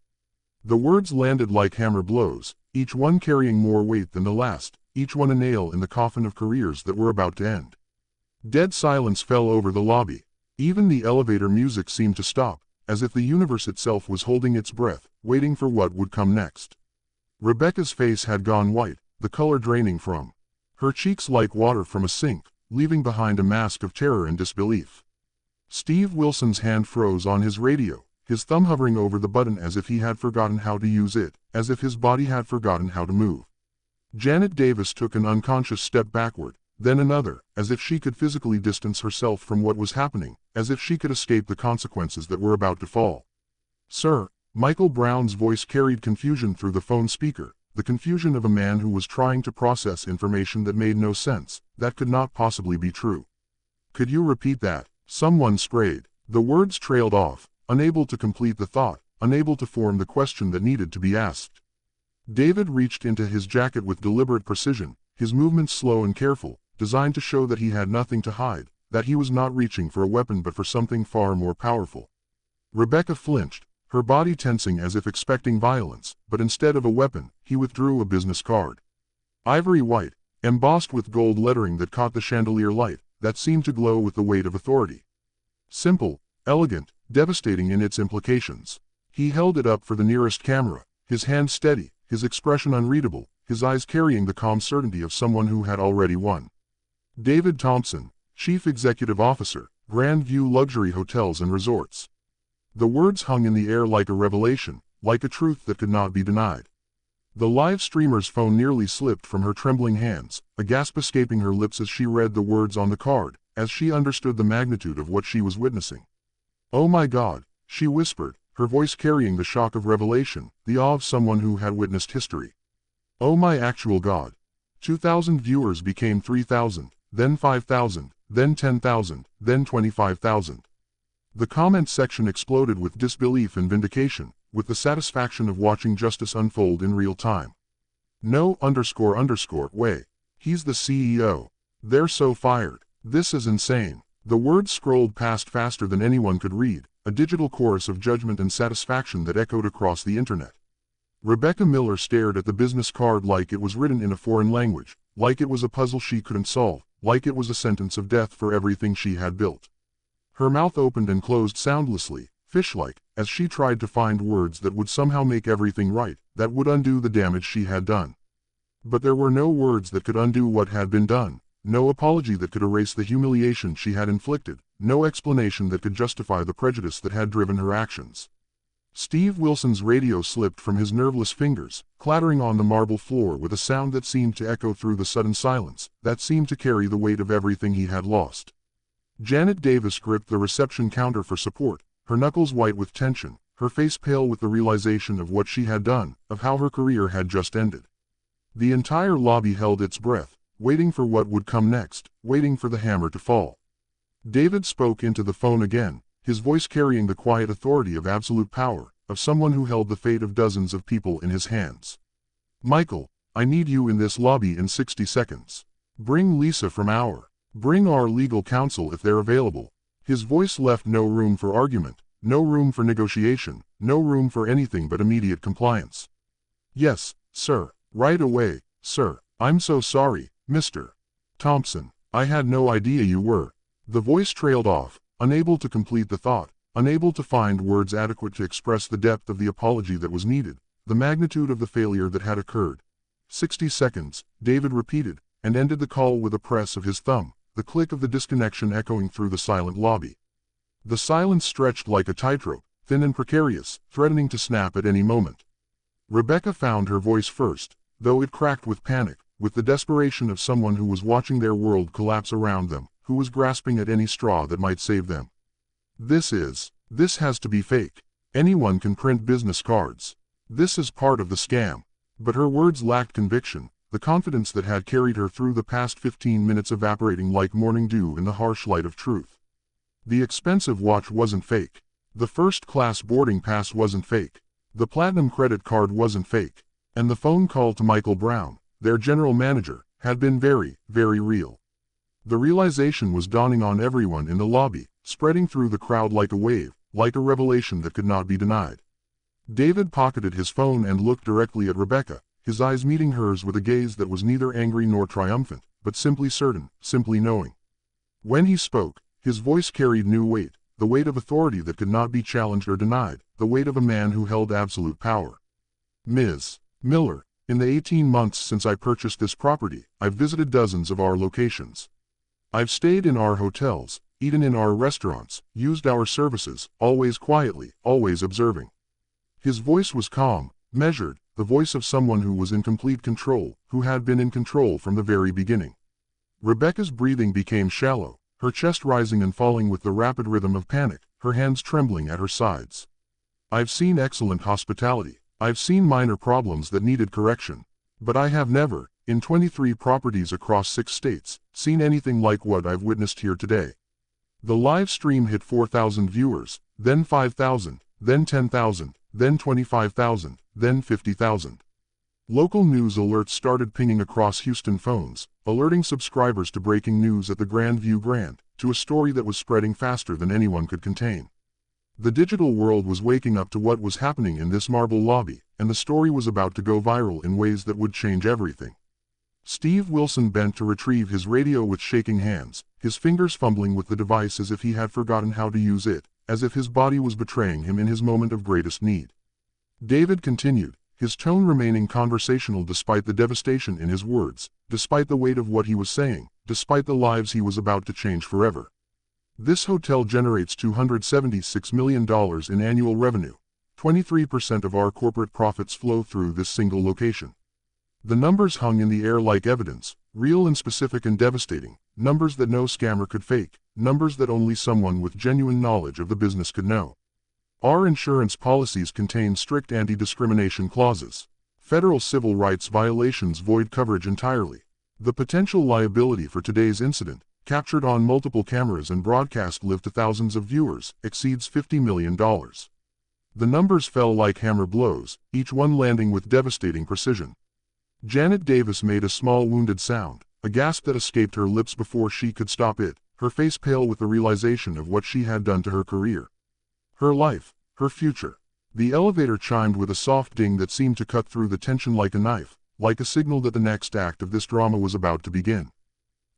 The words landed like hammer blows, each one carrying more weight than the last, each one a nail in the coffin of careers that were about to end. Dead silence fell over the lobby. Even the elevator music seemed to stop, as if the universe itself was holding its breath, waiting for what would come next. Rebecca's face had gone white, the color draining from her cheeks like water from a sink, leaving behind a mask of terror and disbelief. Steve Wilson's hand froze on his radio, his thumb hovering over the button as if he had forgotten how to use it, as if his body had forgotten how to move. Janet Davis took an unconscious step backward, then another, as if she could physically distance herself from what was happening, as if she could escape the consequences that were about to fall. "Sir," Michael Brown's voice carried confusion through the phone speaker, the confusion of a man who was trying to process information that made no sense, that could not possibly be true. "Could you repeat that?" Someone sprayed. The words trailed off, unable to complete the thought, unable to form the question that needed to be asked. David reached into his jacket with deliberate precision, his movements slow and careful, designed to show that he had nothing to hide, that he was not reaching for a weapon but for something far more powerful. Rebecca flinched, her body tensing as if expecting violence, but instead of a weapon, he withdrew a business card. Ivory white, embossed with gold lettering that caught the chandelier light, that seemed to glow with the weight of authority. Simple, elegant, devastating in its implications. He held it up for the nearest camera, his hand steady, his expression unreadable, his eyes carrying the calm certainty of someone who had already won. David Thompson, Chief Executive Officer, Grand View Luxury Hotels and Resorts. The words hung in the air like a revelation, like a truth that could not be denied. The live streamer's phone nearly slipped from her trembling hands, a gasp escaping her lips as she read the words on the card, as she understood the magnitude of what she was witnessing. "Oh my God," she whispered, her voice carrying the shock of revelation, the awe of someone who had witnessed history. "Oh my actual God." 2,000 viewers became 3,000, then 5,000, then 10,000, then 25,000. The comment section exploded with disbelief and vindication, with the satisfaction of watching justice unfold in real time. "No way. He's the CEO. They're so fired. This is insane." The words scrolled past faster than anyone could read, a digital chorus of judgment and satisfaction that echoed across the internet. Rebecca Miller stared at the business card like it was written in a foreign language, like it was a puzzle she couldn't solve, like it was a sentence of death for everything she had built. Her mouth opened and closed soundlessly, fish-like, as she tried to find words that would somehow make everything right, that would undo the damage she had done. But there were no words that could undo what had been done, no apology that could erase the humiliation she had inflicted, no explanation that could justify the prejudice that had driven her actions. Steve Wilson's radio slipped from his nerveless fingers, clattering on the marble floor with a sound that seemed to echo through the sudden silence, that seemed to carry the weight of everything he had lost. Janet Davis gripped the reception counter for support, her knuckles white with tension, her face pale with the realization of what she had done, of how her career had just ended. The entire lobby held its breath, waiting for what would come next, waiting for the hammer to fall. David spoke into the phone again, his voice carrying the quiet authority of absolute power, of someone who held the fate of dozens of people in his hands. "Michael, I need you in this lobby in 60 seconds. Bring Lisa from bring our legal counsel if they're available." His voice left no room for argument, no room for negotiation, no room for anything but immediate compliance. "Yes, sir. Right away, sir. I'm so sorry, Mr. Thompson. I had no idea you were." The voice trailed off, unable to complete the thought, unable to find words adequate to express the depth of the apology that was needed, the magnitude of the failure that had occurred. 60 seconds, David repeated, and ended the call with a press of his thumb, the click of the disconnection echoing through the silent lobby. The silence stretched like a tightrope, thin and precarious, threatening to snap at any moment. Rebecca found her voice first, though it cracked with panic, with the desperation of someone who was watching their world collapse around them, who was grasping at any straw that might save them. This has to be fake. Anyone can print business cards. This is part of the scam." But her words lacked conviction, the confidence that had carried her through the past 15 minutes evaporating like morning dew in the harsh light of truth. The expensive watch wasn't fake. The first-class boarding pass wasn't fake. The platinum credit card wasn't fake. And the phone call to Michael Brown, their general manager, had been very, very real. The realization was dawning on everyone in the lobby, spreading through the crowd like a wave, like a revelation that could not be denied. David pocketed his phone and looked directly at Rebecca, his eyes meeting hers with a gaze that was neither angry nor triumphant, but simply certain, simply knowing. When he spoke, his voice carried new weight, the weight of authority that could not be challenged or denied, the weight of a man who held absolute power. "Ms. Miller, in the 18 months since I purchased this property, I've visited dozens of our locations. I've stayed in our hotels, eaten in our restaurants, used our services, always quietly, always observing." His voice was calm, measured, the voice of someone who was in complete control, who had been in control from the very beginning. Rebecca's breathing became shallow, her chest rising and falling with the rapid rhythm of panic, her hands trembling at her sides. "I've seen excellent hospitality. I've seen minor problems that needed correction. But I have never, in 23 properties across 6 states, seen anything like what I've witnessed here today." The live stream hit 4,000 viewers, then 5,000, then 10,000, then 25,000, then 50,000. Local news alerts started pinging across Houston phones, alerting subscribers to breaking news at the Grandview Grand, to a story that was spreading faster than anyone could contain. The digital world was waking up to what was happening in this marble lobby, and the story was about to go viral in ways that would change everything. Steve Wilson bent to retrieve his radio with shaking hands, his fingers fumbling with the device as if he had forgotten how to use it, as if his body was betraying him in his moment of greatest need. David continued, his tone remaining conversational despite the devastation in his words, despite the weight of what he was saying, despite the lives he was about to change forever. "This hotel generates $276 million in annual revenue. 23% of our corporate profits flow through this single location." The numbers hung in the air like evidence, real and specific and devastating, numbers that no scammer could fake, numbers that only someone with genuine knowledge of the business could know. "Our insurance policies contain strict anti-discrimination clauses. Federal civil rights violations void coverage entirely. The potential liability for today's incident, captured on multiple cameras and broadcast live to thousands of viewers, exceeds $50 million. The numbers fell like hammer blows, each one landing with devastating precision. Janet Davis made a small wounded sound, a gasp that escaped her lips before she could stop it, her face pale with the realization of what she had done to her career. Her life, her future. The elevator chimed with a soft ding that seemed to cut through the tension like a knife, like a signal that the next act of this drama was about to begin.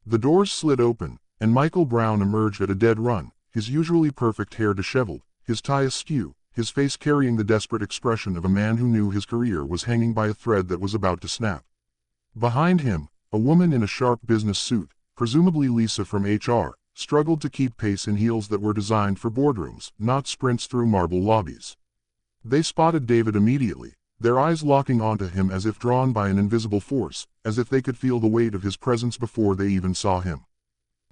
The doors slid open, and Michael Brown emerged at a dead run, his usually perfect hair disheveled, his tie askew, his face carrying the desperate expression of a man who knew his career was hanging by a thread that was about to snap. Behind him, a woman in a sharp business suit, presumably Lisa from HR, struggled to keep pace in heels that were designed for boardrooms, not sprints through marble lobbies. They spotted David immediately, their eyes locking onto him as if drawn by an invisible force, as if they could feel the weight of his presence before they even saw him.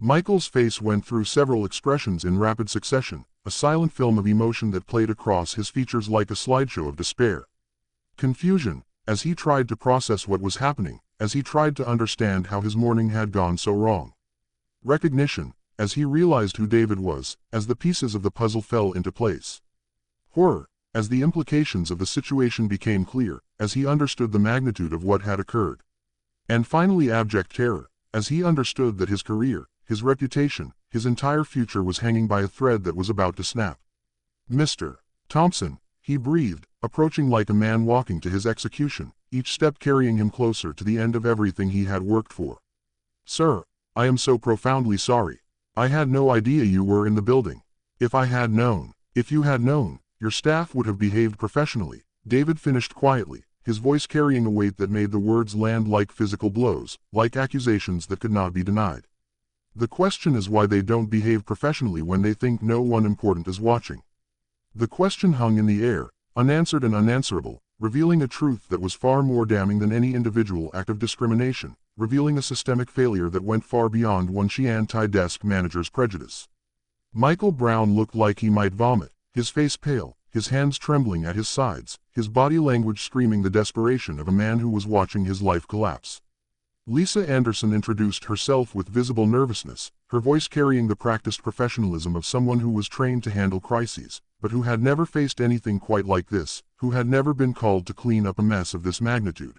Michael's face went through several expressions in rapid succession, a silent film of emotion that played across his features like a slideshow of despair. Confusion, as he tried to process what was happening, as he tried to understand how his morning had gone so wrong. Recognition, as he realized who David was, as the pieces of the puzzle fell into place. Horror, as the implications of the situation became clear, as he understood the magnitude of what had occurred. And finally abject terror, as he understood that his career, his reputation, his entire future was hanging by a thread that was about to snap. "Mr. Thompson," he breathed, approaching like a man walking to his execution, each step carrying him closer to the end of everything he had worked for. "Sir, I am so profoundly sorry. I had no idea you were in the building. If you had known, your staff would have behaved professionally," David finished quietly, his voice carrying a weight that made the words land like physical blows, like accusations that could not be denied. "The question is why they don't behave professionally when they think no one important is watching." The question hung in the air, unanswered and unanswerable, revealing a truth that was far more damning than any individual act of discrimination, revealing a systemic failure that went far beyond one anti-desk manager's prejudice. Michael Brown looked like he might vomit, his face pale, his hands trembling at his sides, his body language screaming the desperation of a man who was watching his life collapse. Lisa Anderson introduced herself with visible nervousness, her voice carrying the practiced professionalism of someone who was trained to handle crises, but who had never faced anything quite like this, who had never been called to clean up a mess of this magnitude.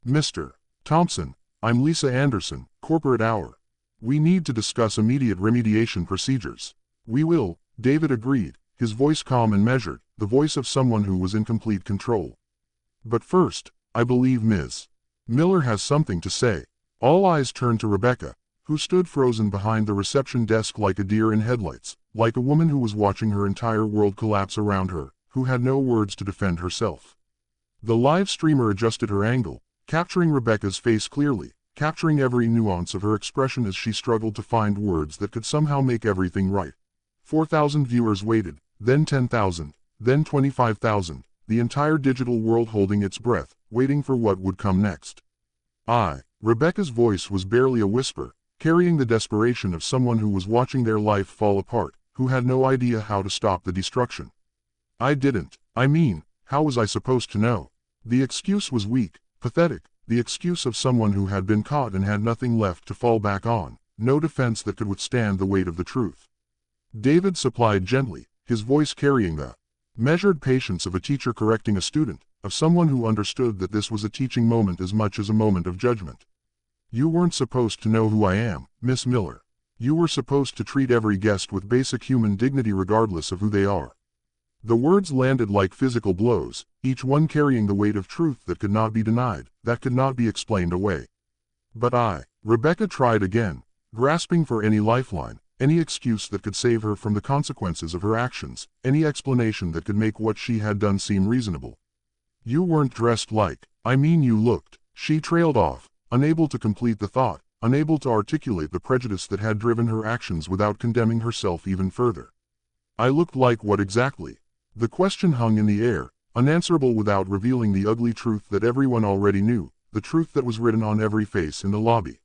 "Mr. Thompson, I'm Lisa Anderson, Corporate Hour. We need to discuss immediate remediation procedures." "We will," David agreed, his voice calm and measured, the voice of someone who was in complete control. "But first, I believe Ms. Miller has something to say." All eyes turned to Rebecca, who stood frozen behind the reception desk like a deer in headlights, like a woman who was watching her entire world collapse around her, who had no words to defend herself. The live streamer adjusted her angle, capturing Rebecca's face clearly, capturing every nuance of her expression as she struggled to find words that could somehow make everything right. 4,000 viewers waited, then 10,000, then 25,000, the entire digital world holding its breath, waiting for what would come next. Rebecca's voice was barely a whisper, carrying the desperation of someone who was watching their life fall apart, who had no idea how to stop the destruction. How was I supposed to know?" The excuse was weak, pathetic, the excuse of someone who had been caught and had nothing left to fall back on, no defense that could withstand the weight of the truth. David supplied gently, his voice carrying the measured patience of a teacher correcting a student, of someone who understood that this was a teaching moment as much as a moment of judgment. "You weren't supposed to know who I am, Miss Miller. You were supposed to treat every guest with basic human dignity regardless of who they are." The words landed like physical blows, each one carrying the weight of truth that could not be denied, that could not be explained away. Rebecca tried again, grasping for any lifeline, any excuse that could save her from the consequences of her actions, any explanation that could make what she had done seem reasonable. "You weren't dressed like, you looked," she trailed off, unable to complete the thought, unable to articulate the prejudice that had driven her actions without condemning herself even further. "I looked like what exactly?" The question hung in the air, unanswerable without revealing the ugly truth that everyone already knew, the truth that was written on every face in the lobby.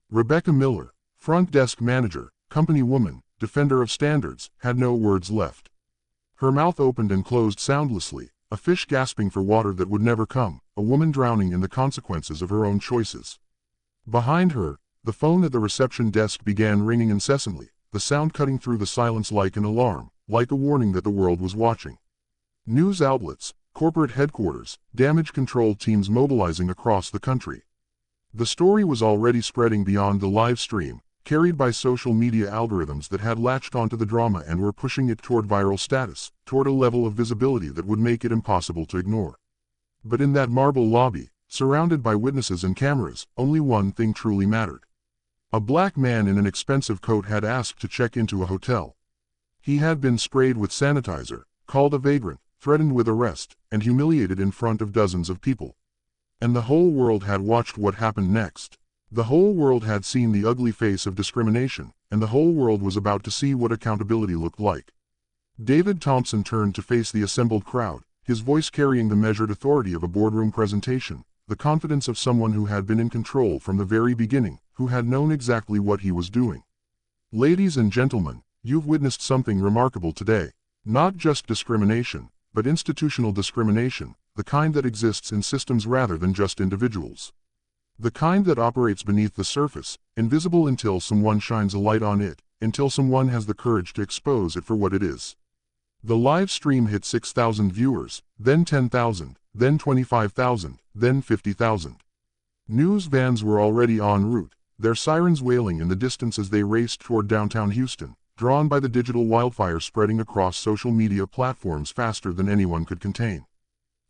Rebecca Miller, front desk manager, company woman, defender of standards, had no words left. Her mouth opened and closed soundlessly, a fish gasping for water that would never come, a woman drowning in the consequences of her own choices. Behind her, the phone at the reception desk began ringing incessantly, the sound cutting through the silence like an alarm, like a warning that the world was watching. News outlets, corporate headquarters, damage control teams mobilizing across the country. The story was already spreading beyond the live stream, carried by social media algorithms that had latched onto the drama and were pushing it toward viral status, toward a level of visibility that would make it impossible to ignore. But in that marble lobby, surrounded by witnesses and cameras, only one thing truly mattered. A black man in an expensive coat had asked to check into a hotel. He had been sprayed with sanitizer, called a vagrant, threatened with arrest, and humiliated in front of dozens of people. And the whole world had watched what happened next. The whole world had seen the ugly face of discrimination, and the whole world was about to see what accountability looked like. David Thompson turned to face the assembled crowd, his voice carrying the measured authority of a boardroom presentation, the confidence of someone who had been in control from the very beginning, who had known exactly what he was doing. Ladies and gentlemen, you've witnessed something remarkable today. Not just discrimination, but institutional discrimination, the kind that exists in systems rather than just individuals. The kind that operates beneath the surface, invisible until someone shines a light on it, until someone has the courage to expose it for what it is. The live stream hit 6,000 viewers, then 10,000, then 25,000, then 50,000. News vans were already en route, their sirens wailing in the distance as they raced toward downtown Houston, drawn by the digital wildfire spreading across social media platforms faster than anyone could contain.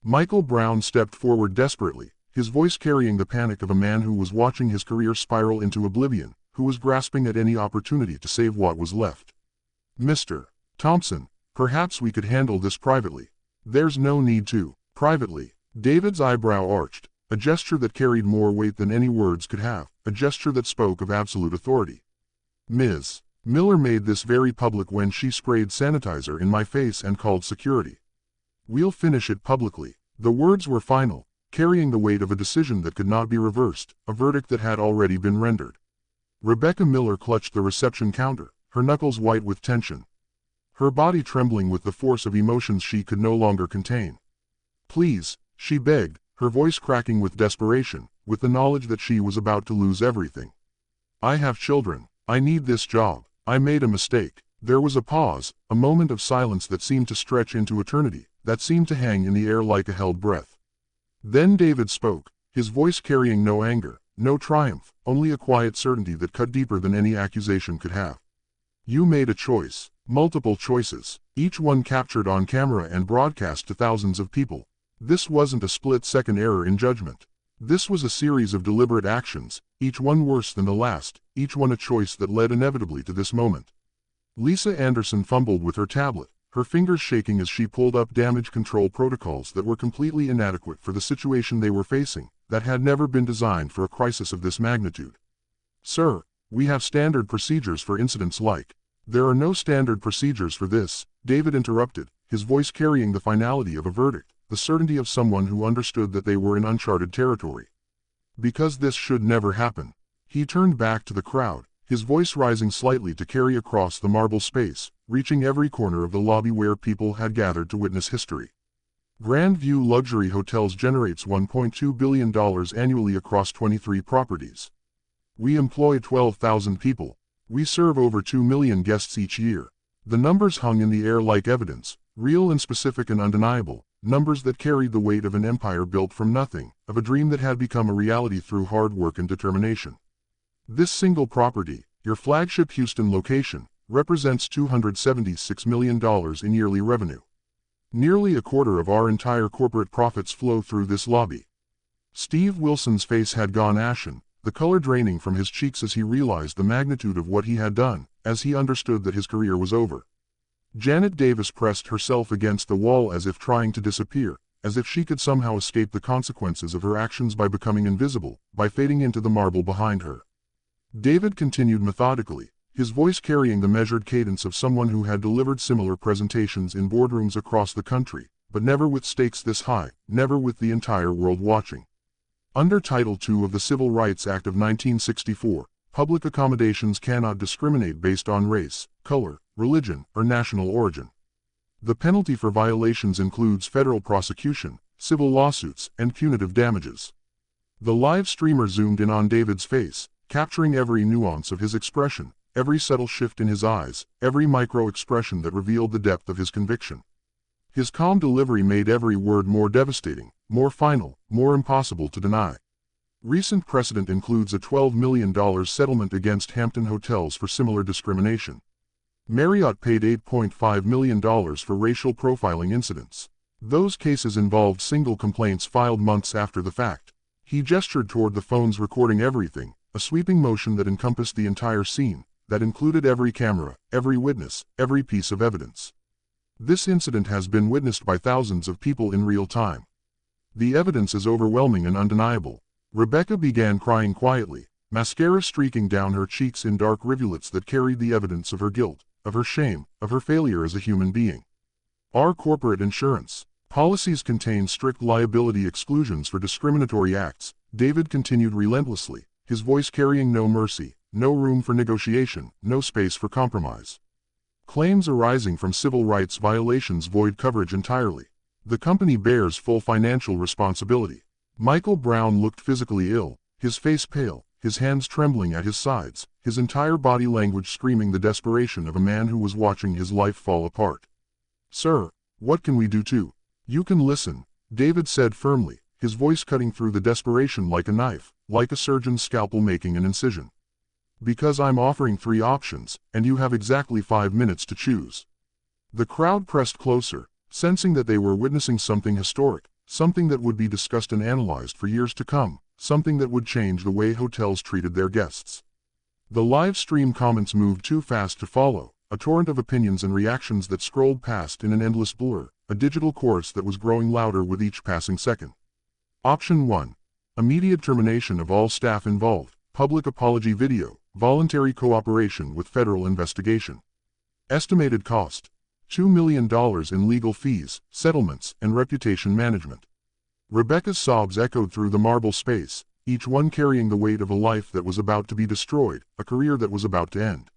Michael Brown stepped forward desperately, his voice carrying the panic of a man who was watching his career spiral into oblivion, who was grasping at any opportunity to save what was left. Mr. Thompson, perhaps we could handle this privately. There's no need to. Privately. David's eyebrow arched, a gesture that carried more weight than any words could have, a gesture that spoke of absolute authority. Ms. Miller made this very public when she sprayed sanitizer in my face and called security. We'll finish it publicly. The words were final, carrying the weight of a decision that could not be reversed, a verdict that had already been rendered. Rebecca Miller clutched the reception counter, her knuckles white with tension, her body trembling with the force of emotions she could no longer contain. Please, she begged, her voice cracking with desperation, with the knowledge that she was about to lose everything. I have children. I need this job. I made a mistake. There was a pause, a moment of silence that seemed to stretch into eternity, that seemed to hang in the air like a held breath. Then David spoke, his voice carrying no anger, no triumph, only a quiet certainty that cut deeper than any accusation could have. You made a choice, multiple choices, each one captured on camera and broadcast to thousands of people. This wasn't a split-second error in judgment. This was a series of deliberate actions, each one worse than the last, each one a choice that led inevitably to this moment. Lisa Anderson fumbled with her tablet, her fingers shaking as she pulled up damage control protocols that were completely inadequate for the situation they were facing, that had never been designed for a crisis of this magnitude. Sir, we have standard procedures for incidents like. There are no standard procedures for this, David interrupted, his voice carrying the finality of a verdict, the certainty of someone who understood that they were in uncharted territory. Because this should never happen. He turned back to the crowd, his voice rising slightly to carry across the marble space, reaching every corner of the lobby where people had gathered to witness history. Grand View Luxury Hotels generates $1.2 billion annually across 23 properties. We employ 12,000 people. We serve over 2 million guests each year. The numbers hung in the air like evidence, real and specific and undeniable, numbers that carried the weight of an empire built from nothing, of a dream that had become a reality through hard work and determination. This single property, your flagship Houston location, represents $276 million in yearly revenue. Nearly a quarter of our entire corporate profits flow through this lobby. Steve Wilson's face had gone ashen, the color draining from his cheeks as he realized the magnitude of what he had done, as he understood that his career was over. Janet Davis pressed herself against the wall as if trying to disappear, as if she could somehow escape the consequences of her actions by becoming invisible, by fading into the marble behind her. David continued methodically, his voice carrying the measured cadence of someone who had delivered similar presentations in boardrooms across the country, but never with stakes this high, never with the entire world watching. Under Title II of the Civil Rights Act of 1964, public accommodations cannot discriminate based on race, color, religion, or national origin. The penalty for violations includes federal prosecution, civil lawsuits, and punitive damages. The live streamer zoomed in on David's face, capturing every nuance of his expression, every subtle shift in his eyes, every micro-expression that revealed the depth of his conviction. His calm delivery made every word more devastating, more final, more impossible to deny. Recent precedent includes a $12 million settlement against Hampton Hotels for similar discrimination. Marriott paid $8.5 million for racial profiling incidents. Those cases involved single complaints filed months after the fact. He gestured toward the phones recording everything, a sweeping motion that encompassed the entire scene, that included every camera, every witness, every piece of evidence. This incident has been witnessed by thousands of people in real time. The evidence is overwhelming and undeniable. Rebecca began crying quietly, mascara streaking down her cheeks in dark rivulets that carried the evidence of her guilt, of her shame, of her failure as a human being. Our corporate insurance policies contain strict liability exclusions for discriminatory acts, David continued relentlessly, his voice carrying no mercy, no room for negotiation, no space for compromise. Claims arising from civil rights violations void coverage entirely. The company bears full financial responsibility. Michael Brown looked physically ill, his face pale, his hands trembling at his sides, his entire body language screaming the desperation of a man who was watching his life fall apart. "Sir, what can we do to?" "You can listen," David said firmly, his voice cutting through the desperation like a knife, like a surgeon's scalpel making an incision. "Because I'm offering 3 options, and you have exactly 5 minutes to choose." The crowd pressed closer, sensing that they were witnessing something historic, something that would be discussed and analyzed for years to come, something that would change the way hotels treated their guests. The live stream comments moved too fast to follow, a torrent of opinions and reactions that scrolled past in an endless blur, a digital chorus that was growing louder with each passing second. Option 1. Immediate termination of all staff involved, public apology video, voluntary cooperation with federal investigation. Estimated cost: $2 million in legal fees, settlements, and reputation management. Rebecca's sobs echoed through the marble space, each one carrying the weight of a life that was about to be destroyed, a career that was about to end.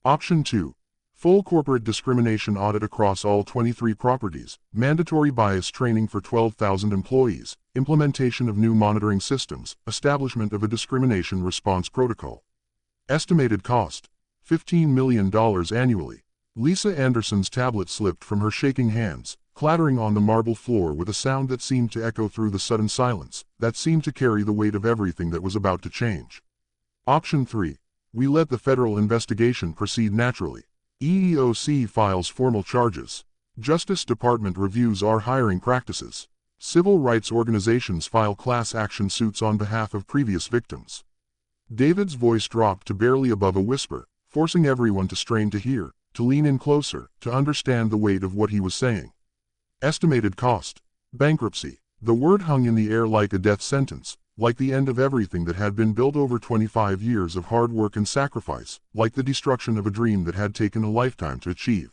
Option 2. Full corporate discrimination audit across all 23 properties, mandatory bias training for 12,000 employees, implementation of new monitoring systems, establishment of a discrimination response protocol. Estimated cost: $15 million annually. Lisa Anderson's tablet slipped from her shaking hands, clattering on the marble floor with a sound that seemed to echo through the sudden silence, that seemed to carry the weight of everything that was about to change. Option 3. We let the federal investigation proceed naturally. EEOC files formal charges. Justice Department reviews our hiring practices. Civil rights organizations file class action suits on behalf of previous victims. David's voice dropped to barely above a whisper, forcing everyone to strain to hear, to lean in closer, to understand the weight of what he was saying. Estimated cost: bankruptcy. The word hung in the air like a death sentence, like the end of everything that had been built over 25 years of hard work and sacrifice, like the destruction of a dream that had taken a lifetime to achieve.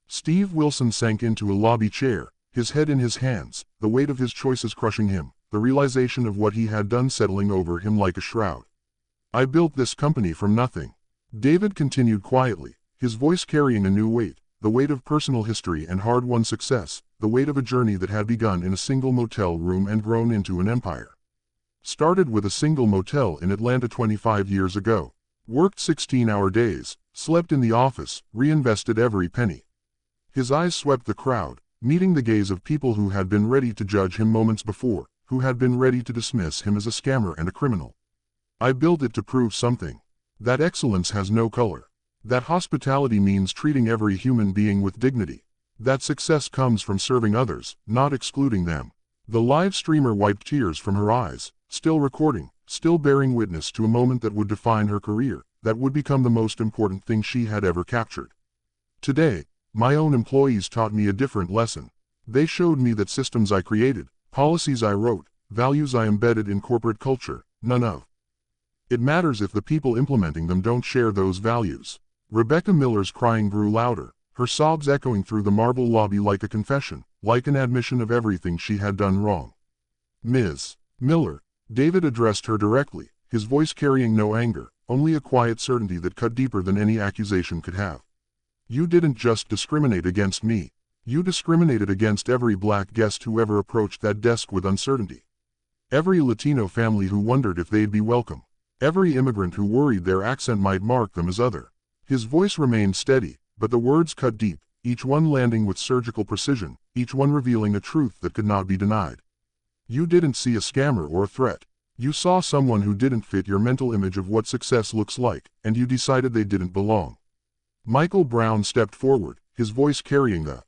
Steve Wilson sank into a lobby chair, his head in his hands, the weight of his choices crushing him, the realization of what he had done settling over him like a shroud. "I built this company from nothing," David continued quietly, his voice carrying a new weight, the weight of personal history and hard-won success, the weight of a journey that had begun in a single motel room and grown into an empire. Started with a single motel in Atlanta 25 years ago. Worked 16-hour days, slept in the office, reinvested every penny. His eyes swept the crowd, meeting the gaze of people who had been ready to judge him moments before, who had been ready to dismiss him as a scammer and a criminal. "I built it to prove something. That excellence has no color. That hospitality means treating every human being with dignity. That success comes from serving others, not excluding them." The live streamer wiped tears from her eyes, still recording, still bearing witness to a moment that would define her career, that would become the most important thing she had ever captured. "Today, my own employees taught me a different lesson. They showed me that systems I created, policies I wrote, values I embedded in corporate culture, none of it matters if the people implementing them don't share those values." Rebecca Miller's crying grew louder, her sobs echoing through the marble lobby like a confession, like an admission of everything she had done wrong. "Ms. Miller," David addressed her directly, his voice carrying no anger, only a quiet certainty that cut deeper than any accusation could have. "You didn't just discriminate against me. You discriminated against every black guest who ever approached that desk with uncertainty. Every Latino family who wondered if they'd be welcome. Every immigrant who worried their accent might mark them as other." His voice remained steady, but the words cut deep, each one landing with surgical precision, each one revealing a truth that could not be denied. "You didn't see a scammer or a threat. You saw someone who didn't fit your mental image of what success looks like, and you decided they didn't belong." Michael Brown stepped forward, his voice carrying the